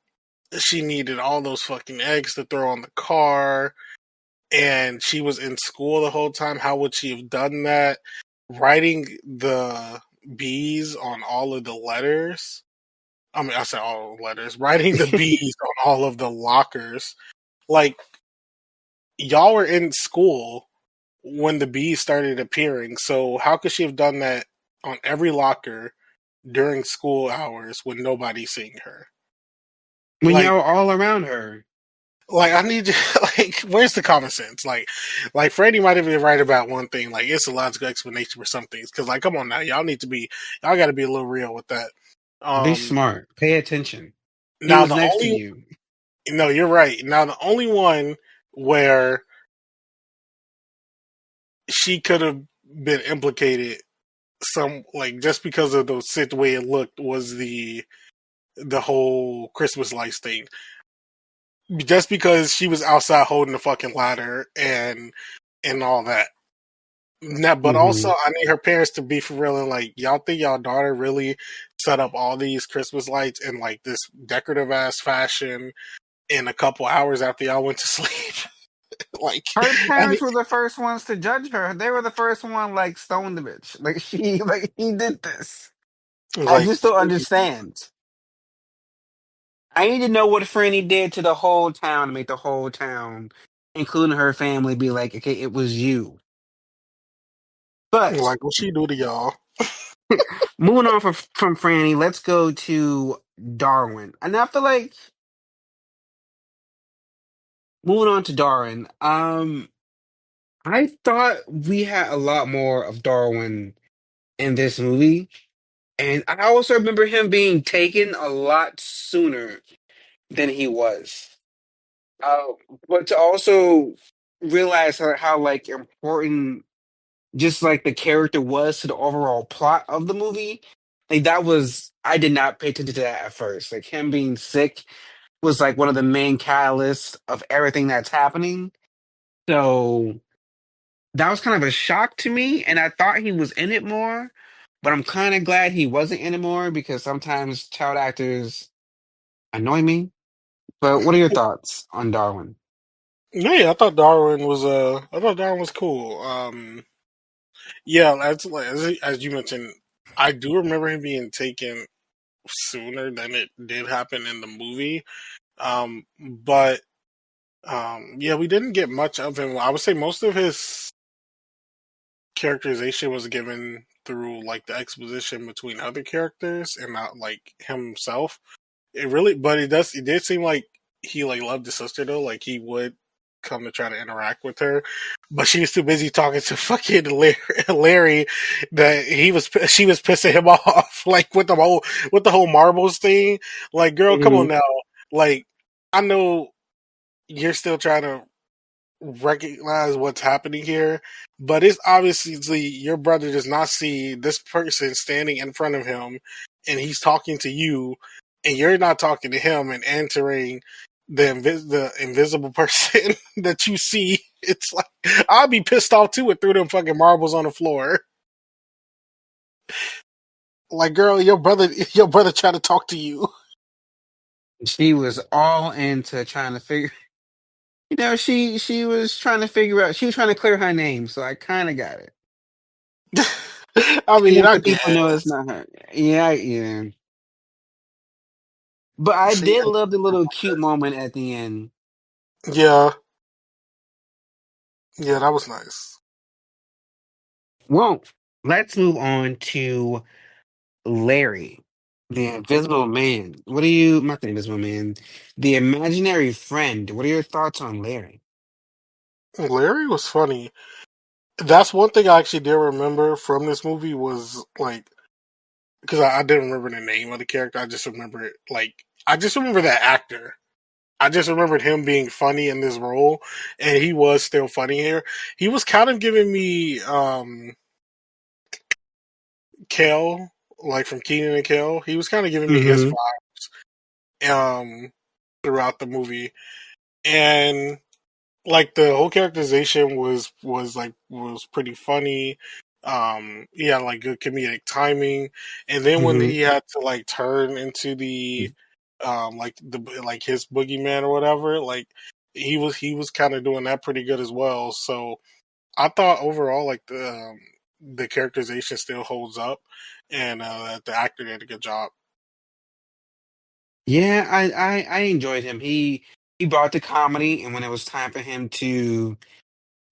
she needed all those fucking eggs to throw on the car, and she was in school the whole time. How would she have done that? Writing the B's on all of the letters. I mean, I said all the letters. Writing the B's on all of the lockers. Like, y'all were in school when the B's started appearing. So, how could she have done that on every locker during school hours when nobody's seeing her? When Like, y'all were all around her. I need you. Like, where's the common sense? Like Freddie might have been right about one thing. Like, it's a logical explanation for some things. Because, like, come on now, y'all got to be a little real with that. Be Um, smart. Pay attention. He now was the next to only you. no, you're right. Now the only one where she could have been implicated, some like just because of the way it looked, was the whole Christmas lights thing. Just because she was outside holding the fucking ladder and all that. Now, but Hmm. also, I need her parents to be for real and like, y'all think y'all daughter really set up all these Christmas lights in like this decorative ass fashion in a couple hours after y'all went to sleep? Like, Her I mean, parents were the first ones to judge her. They were the first one, like, stone the bitch. Like, like, he did this. I like, just don't understand. I need to know what Franny did to the whole town to make the whole town, including her family, be like, okay, it was you. But what she do to y'all? moving on from Franny, let's go to Darwin. And I feel like moving on to Darwin, I thought we had a lot more of Darwin in this movie. And I also remember him being taken a lot sooner than he was. Uh, but to also realize how like important just like the character was to the overall plot of the movie, like that was I did not pay attention to that at first. Like him being sick was like one of the main catalysts of everything that's happening. So that was kind of a shock to me, and I thought he was in it more. But I'm kind of glad he wasn't in it more because sometimes child actors annoy me. But what are your thoughts on Darwin? Yeah, I thought Darwin was I thought Darwin was cool. Yeah, that's like as you mentioned. I do remember him being taken sooner than it did happen in the movie. But yeah, we didn't get much of him. I would say most of his characterization was given through like the exposition between other characters and not like himself. It really, but it did seem like he like loved his sister though. Like he would come to try to interact with her, but she was too busy talking to fucking Larry that she was pissing him off. Like with the whole marbles thing. Like, girl, come on Hmm. now. Like, I know you're still trying to recognize what's happening here, but it's obviously your brother does not see this person standing in front of him and he's talking to you and you're not talking to him and answering the invisible person that you see. It's like I'd be pissed off too and threw them fucking marbles on the floor. Like, girl, your brother trying to talk to you. She was all into trying to figure. She was trying to figure out. She was trying to clear her name, so I kind of got it. I She mean, wants I the people to know it's guess. not her. Yeah, yeah. But I See, did love the little cute moment at the end. yeah, yeah, that was nice. Well, let's move on to Larry, the Invisible Man. What do you, not the Invisible Man, the imaginary friend? What are your thoughts on Larry? Larry was funny. That's one thing I actually did remember from this movie was like because I didn't remember the name of the character. I just remember it like I just remember that actor. I just remembered him being funny in this role, and he was still funny here. He was kind of giving me Kel, like from Keenan and Kel. He was kind of giving me his Mm-hmm. vibe throughout the movie, and like the whole characterization was pretty funny. He had like good comedic timing, and then when Mm-hmm. he had to like turn into the like his boogeyman or whatever, like he was kind of doing that pretty good as well. So I thought overall like the characterization still holds up, and the actor did a good job. Yeah, I enjoyed him. He brought the comedy, and when it was time for him to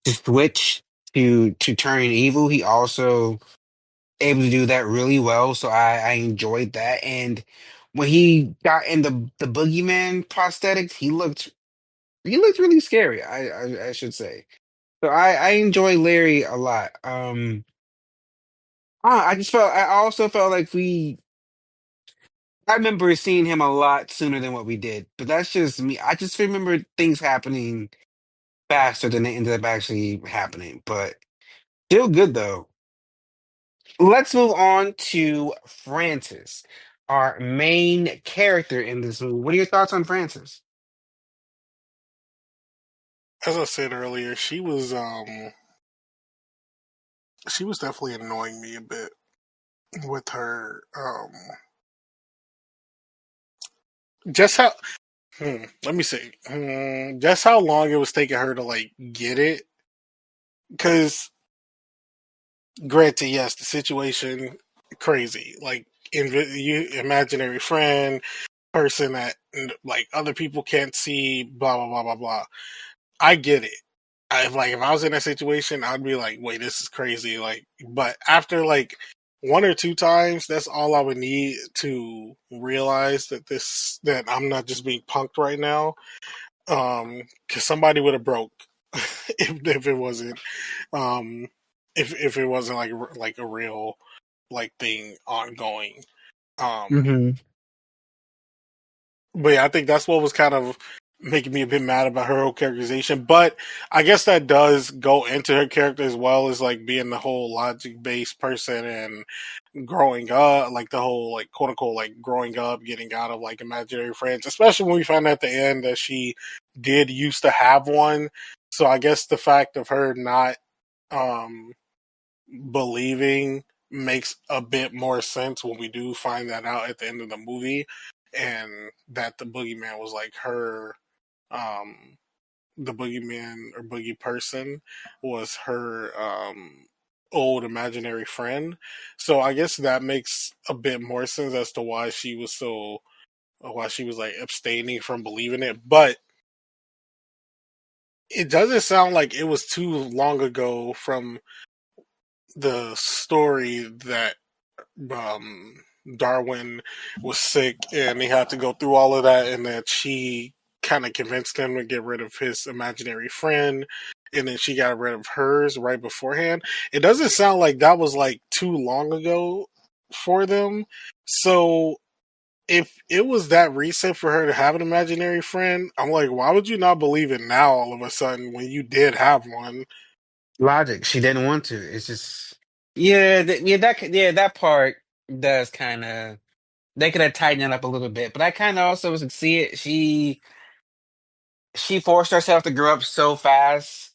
switch to turn evil, he also able to do that really well. So I enjoyed that. And when he got in the boogeyman prosthetics, he looked really scary. I should say. So I enjoy Larry a lot. I also felt like I remember seeing him a lot sooner than what we did, but that's just me. I just remember things happening faster than they ended up actually happening. But still good though. Let's move on to Francis, our main character in this movie. What are your thoughts on Francis? As I said earlier, she was definitely annoying me a bit with her just how let me see just how long it was taking her to like get it because granted yes the situation crazy like you imaginary friend person that like other people can't see blah blah blah blah blah I get it if I was in that situation I'd be like wait this is crazy like but after like one or two times that's all I would need to realize that I'm not just being punked right now because somebody would have broke if it wasn't um if it wasn't like a real like thing ongoing um Hmm. but yeah I think that's what was kind of making me a bit mad about her whole characterization but I guess that does go into her character as well as like being the whole logic based person and growing up like the whole like quote unquote like growing up getting out of like imaginary friends especially when we find out at the end that she did used to have one so I guess the fact of her not um believing makes a bit more sense when we do find that out at the end of the movie and that the boogeyman was like her um the boogeyman or boogie person was her old imaginary friend. So I guess that makes a bit more sense as to why she was so why she was like abstaining from believing it. But it doesn't sound like it was too long ago from the story that um, Darwin was sick and he had to go through all of that, and that she kind of convinced him to get rid of his imaginary friend, and then she got rid of hers right beforehand. It doesn't sound like that was like too long ago for them. So if it was that recent for her to have an imaginary friend, I'm like, why would you not believe it now all of a sudden when you did have one? Logic. She didn't want to. It's just yeah, that part does kind of they could have tightened it up a little bit, but I kind of also see it. She forced herself to grow up so fast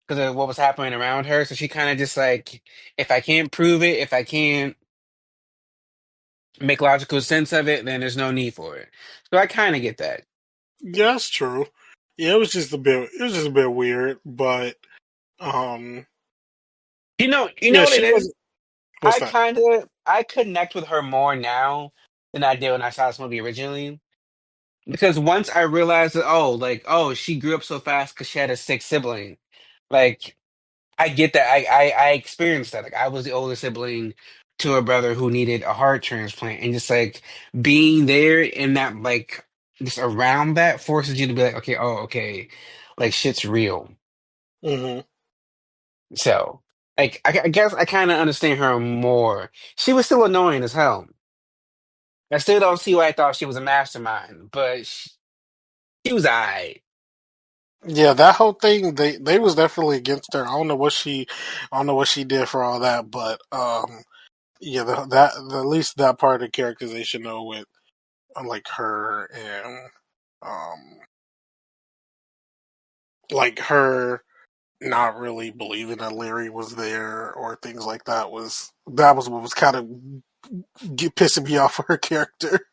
because of what was happening around her, so she kind of just like, if I can't prove it, if I can't make logical sense of it, then there's no need for it. So I kind of get that. Yeah, that's true. Yeah, it was just a bit weird, but um You know yeah, what it she is. was what's that? I connect with her more now than I did when I saw this movie originally. Because once I realized that, oh, she grew up so fast because she had a sick sibling. Like, I get that. I experienced that. Like, I was the older sibling to a brother who needed a heart transplant, and just like being there in that, like, just around that forces you to be like, okay, okay, like shit's real. Hmm. So, like, I guess I kind of understand her more. She was still annoying as hell. I still don't see why I thought she was a mastermind, but she was alright. Yeah, that whole thing they was definitely against her. I don't know what she did for all that, but yeah, at least that part of the characterization though with like her and um like her not really believing that Larry was there or things like that was what was kind of pissing me off for her character.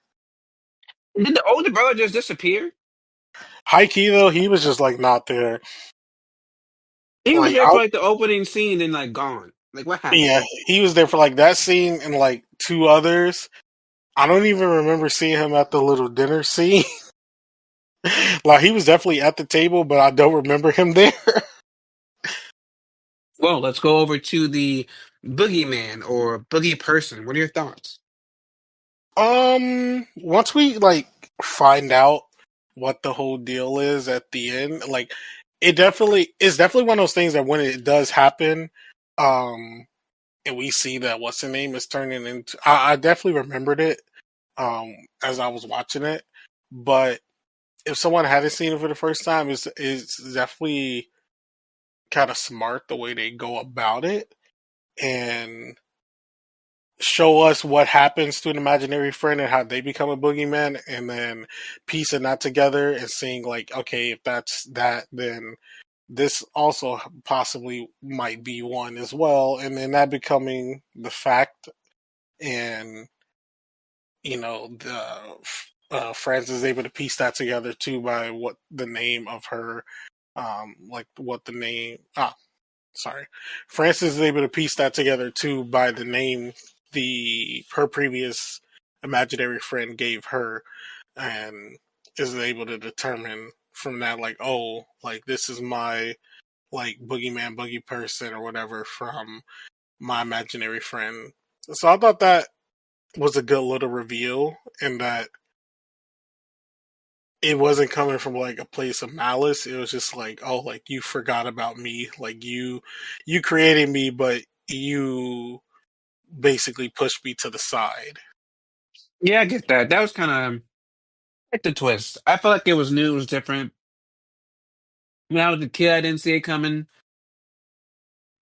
Did the older brother just disappear? High key though, he was just like not there. He was Like there I for like the opening scene and then like gone. Like what happened? yeah, he was there for like that scene and like two others. I don't even remember seeing him at the little dinner scene. Like he was definitely at the table, but I don't remember him there. Well, let's go over to the boogeyman or boogie person. What are your thoughts? Once we like find out what the whole deal is at the end, like it's definitely one of those things that when it does happen, um, and we see that what's the name is turning into, I definitely remembered it, as I was watching it, but if someone hadn't seen it for the first time, it's definitely kind of smart the way they go about it and show us what happens to an imaginary friend and how they become a boogeyman, and then piecing that together and seeing like, okay, if that's that, then this also possibly might be one as well, and then that becoming the fact. And the Francis is able to piece that together too by what the name of her, like what the name. Sorry, Francis is able to piece that together too by the name the her previous imaginary friend gave her, and is able to determine from that like, oh, like this is my like boogeyman, boogie person or whatever from my imaginary friend. So I thought that was a good little reveal, and that it wasn't coming from like a place of malice. It was just like, oh, like you forgot about me, like you created me, but you basically pushed me to the side. Yeah, I get that. That was kind of like the twist. I felt like it was new, it was different. When I was a kid, I didn't see it coming.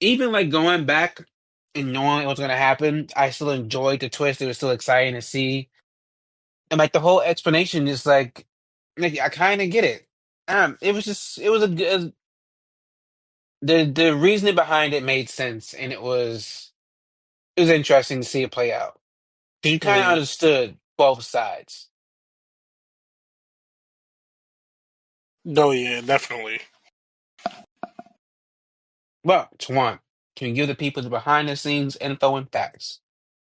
Even like going back and knowing what's gonna happen, I still enjoyed the twist. It was still exciting to see. And like the whole explanation is like I kind of get it. It was just it was a good the reasoning behind it made sense, and it was interesting to see it play out. 'Cause you kind of Mm. understood both sides. No, yeah, definitely. Well, it's one. Can you give the people the behind the scenes info and facts?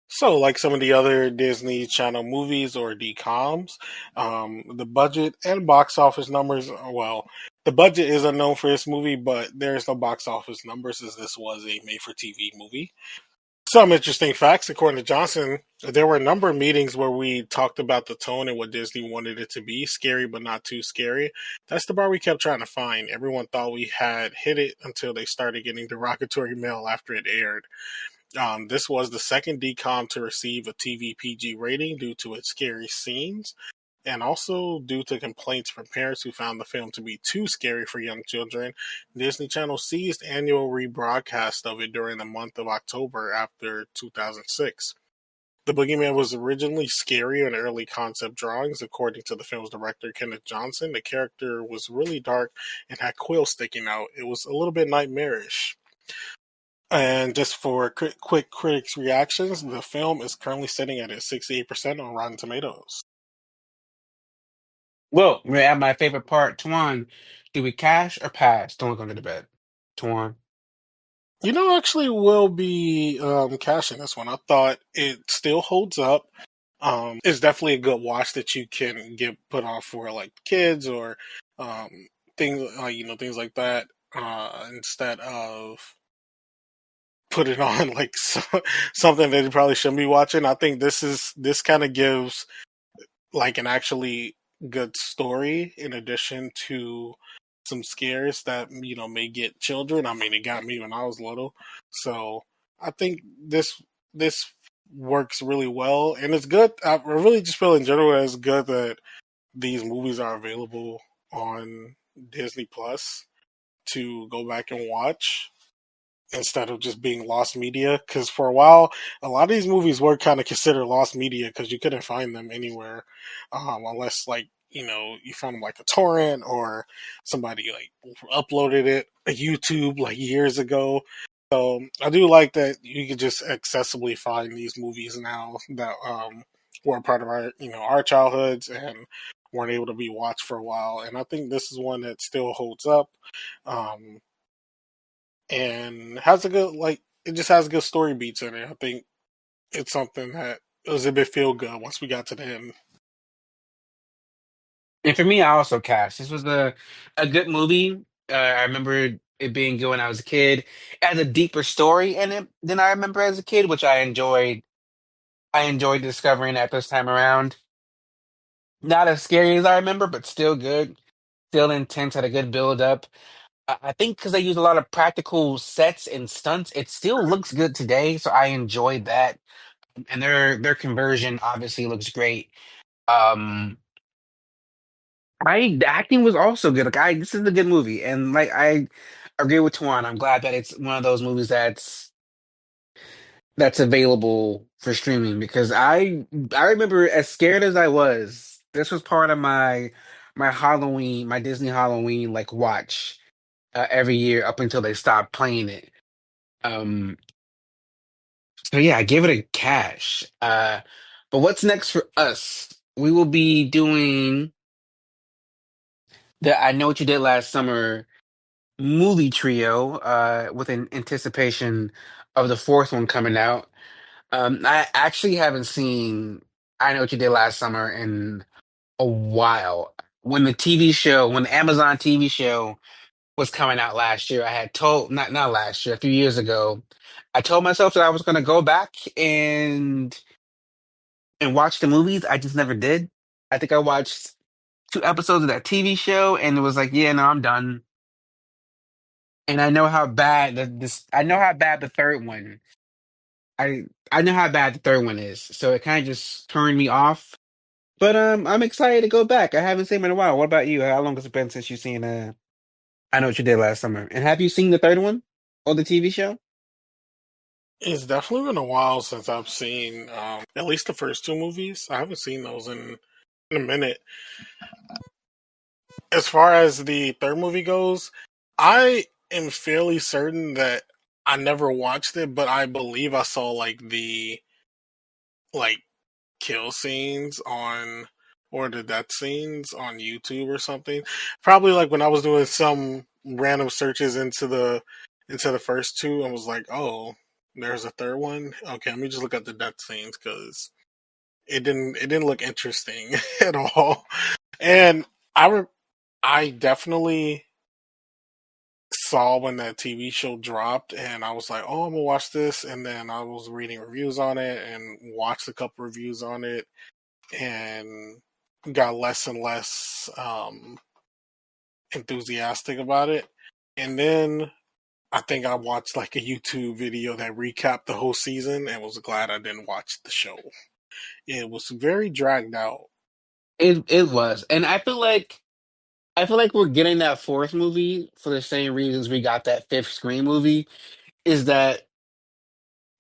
So, like some of the other Disney Channel movies or DComs, the budget and box office numbers, well, the budget is unknown for this movie, but there's no box office numbers as this was a made for TV movie. Some interesting facts, according to Johnson, there were a number of meetings where we talked about the tone and what Disney wanted it to be scary, but not too scary. That's the bar we kept trying to find. Everyone thought we had hit it until they started getting derogatory mail after it aired. This was the second DCOM to receive a TV PG rating due to its scary scenes, and also due to complaints from parents who found the film to be too scary for young children. Disney Channel ceased annual rebroadcast of it during the month of October after 2006. The Boogeyman was originally scary in early concept drawings. According to the film's director, Kenneth Johnson, the character was really dark and had quills sticking out. It was a little bit nightmarish. And just for quick critics' reactions, the film is currently sitting at a 68% on Rotten Tomatoes. Well, we're at my favorite part. Tuan, do we cash or pass? Don't look under the bed. Tuan. Actually, will be cashing this one. I thought it still holds up. It's definitely a good watch that you can get put on for like kids or things like things like that. Instead of put it on like something that you probably shouldn't be watching. I think this kind of gives like an actually good story in addition to some scares that may get children. I mean, it got me when I was little, so I think this works really well, and it's good. I really just feel in general that it's good that these movies are available on Disney Plus to go back and watch instead of just being lost media. Because for a while, a lot of these movies were kind of considered lost media because you couldn't find them anywhere, unless like you found them like a torrent or somebody like uploaded it a YouTube like years ago. So I do like that you can just accessibly find these movies now that were part of our childhoods and weren't able to be watched for a while. And I think this is one that still holds up. And has a good it just has good story beats in it. I think it's something that it was a bit feel good once we got to the end. And for me, I also cash. This was a good movie. I remember it being good when I was a kid. It has a deeper story in it than I remember as a kid, which I enjoyed. I enjoyed discovering that this time around. Not as scary as I remember, but still good, still intense. Had a good build up. I think because they use a lot of practical sets and stunts, it still looks good today. So I enjoyed that, and their conversion obviously looks great. Um, the acting was also good. Like this is a good movie, and like I agree with Tuan. I'm glad that it's one of those movies that's available for streaming because I remember as scared as I was, this was part of my Halloween, my Disney Halloween like watch every year up until they stopped playing it. Um, so yeah, I give it a cash. But what's next for us? We will be doing the I Know What You Did Last Summer movie trio with an anticipation of the fourth one coming out. I actually haven't seen I Know What You Did Last Summer in a while. When the Amazon TV show was coming out last year, I had told not last year, a few years ago, I told myself that I was going to go back and watch the movies. I just never did. I think I watched two episodes of that TV show and it was like, yeah, no, I'm done. And I know how bad I know how bad the third one. I know how bad the third one is. So it kind of just turned me off. But I'm excited to go back. I haven't seen them in a while. What about you? How long has it been since you've seen I Know What You Did Last Summer? And have you seen the third one on the TV show? It's definitely been a while since I've seen at least the first two movies. I haven't seen those in a minute. As far as the third movie goes, I am fairly certain that I never watched it, but I believe I saw like kill scenes on or the death scenes on YouTube or something. Probably like when I was doing some random searches into the into the first two and was like, oh, there's a third one. Okay, let me just look at the death scenes because it didn't look interesting at all. And I definitely saw when that TV show dropped, and I was like, "Oh, I'm gonna watch this." And then I was reading reviews on it and watched a couple reviews on it, and got less and less enthusiastic about it. And then I think I watched like a YouTube video that recapped the whole season, and was glad I didn't watch the show. It was very dragged out. It was, and I feel like we're getting that fourth movie for the same reasons we got that fifth Scream movie. Is that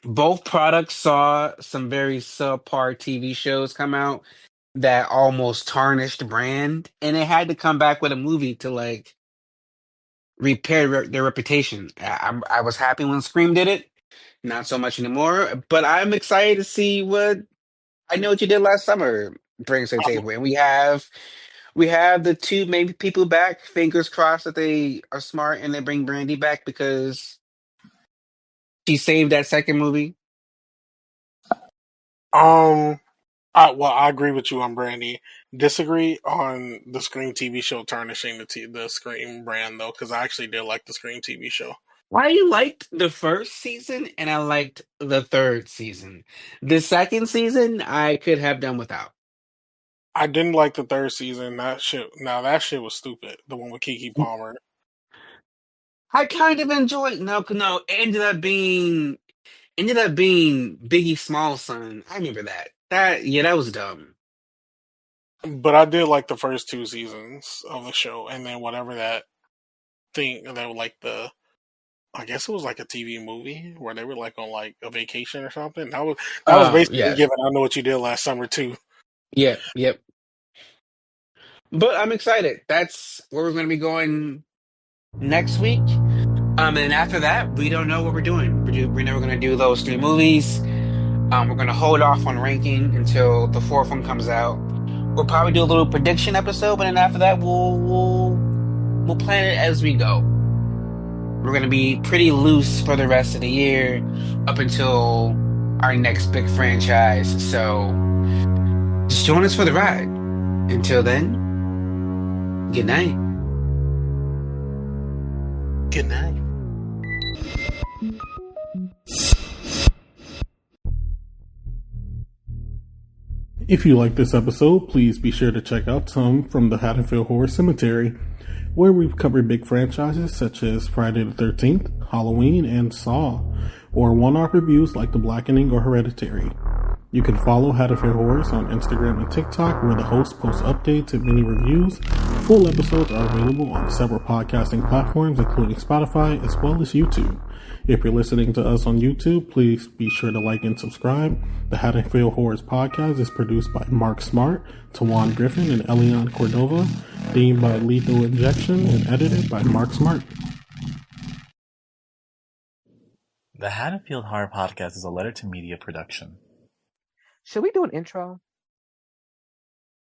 both products saw some very subpar TV shows come out that almost tarnished the brand, and it had to come back with a movie to like repair their reputation. I was happy when Scream did it, not so much anymore. But I'm excited to see what I Know What You Did Last Summer brings to the Um, table, and we have the two maybe people back. Fingers crossed that they are smart and they bring Brandy back because she saved that second movie. um, I agree with you on Brandy. Disagree on the Scream TV show tarnishing the Scream brand though, because I actually did like the Scream TV show. I liked the first season and I liked the third season. The second season I could have done without. I didn't like the third season. That shit was stupid. The one with Kiki Palmer. I kind of enjoyed no, it ended up being Biggie Small's son. I remember that. That was dumb. But I did like the first two seasons of the show, and then whatever that thing that was like I guess it was like a TV movie where they were like on like a vacation or something. That was basically Yeah. giving I Know What You Did Last Summer too. Yep. But I'm excited. That's where we're going to be going next week. And after that, we don't know what we're doing. We're never going to do those three movies. We're going to hold off on ranking until the fourth one comes out. We'll probably do a little prediction episode, but then after that, we'll plan it as we go. We're going to be pretty loose for the rest of the year up until our next big franchise. So just join us for the ride. Until then, good night. Good night. If you like this episode, please be sure to check out some from the Haddonfield Horror Cemetery, where we've covered big franchises such as Friday the 13th, Halloween, and Saw, or one-off reviews like The Blackening or Hereditary. You can follow Haddonfield Horrors on Instagram and TikTok, where the host posts updates and mini reviews. Full episodes are available on several podcasting platforms, including Spotify, as well as YouTube. If you're listening to us on YouTube, please be sure to like and subscribe. The Haddonfield Horrors podcast is produced by Mark Smart, Tawan Griffin, and Elian Cordova, themed by Lethal Injection, and edited by Mark Smart. The Haddonfield Horror Podcast is a letter to media production. Should we do an intro?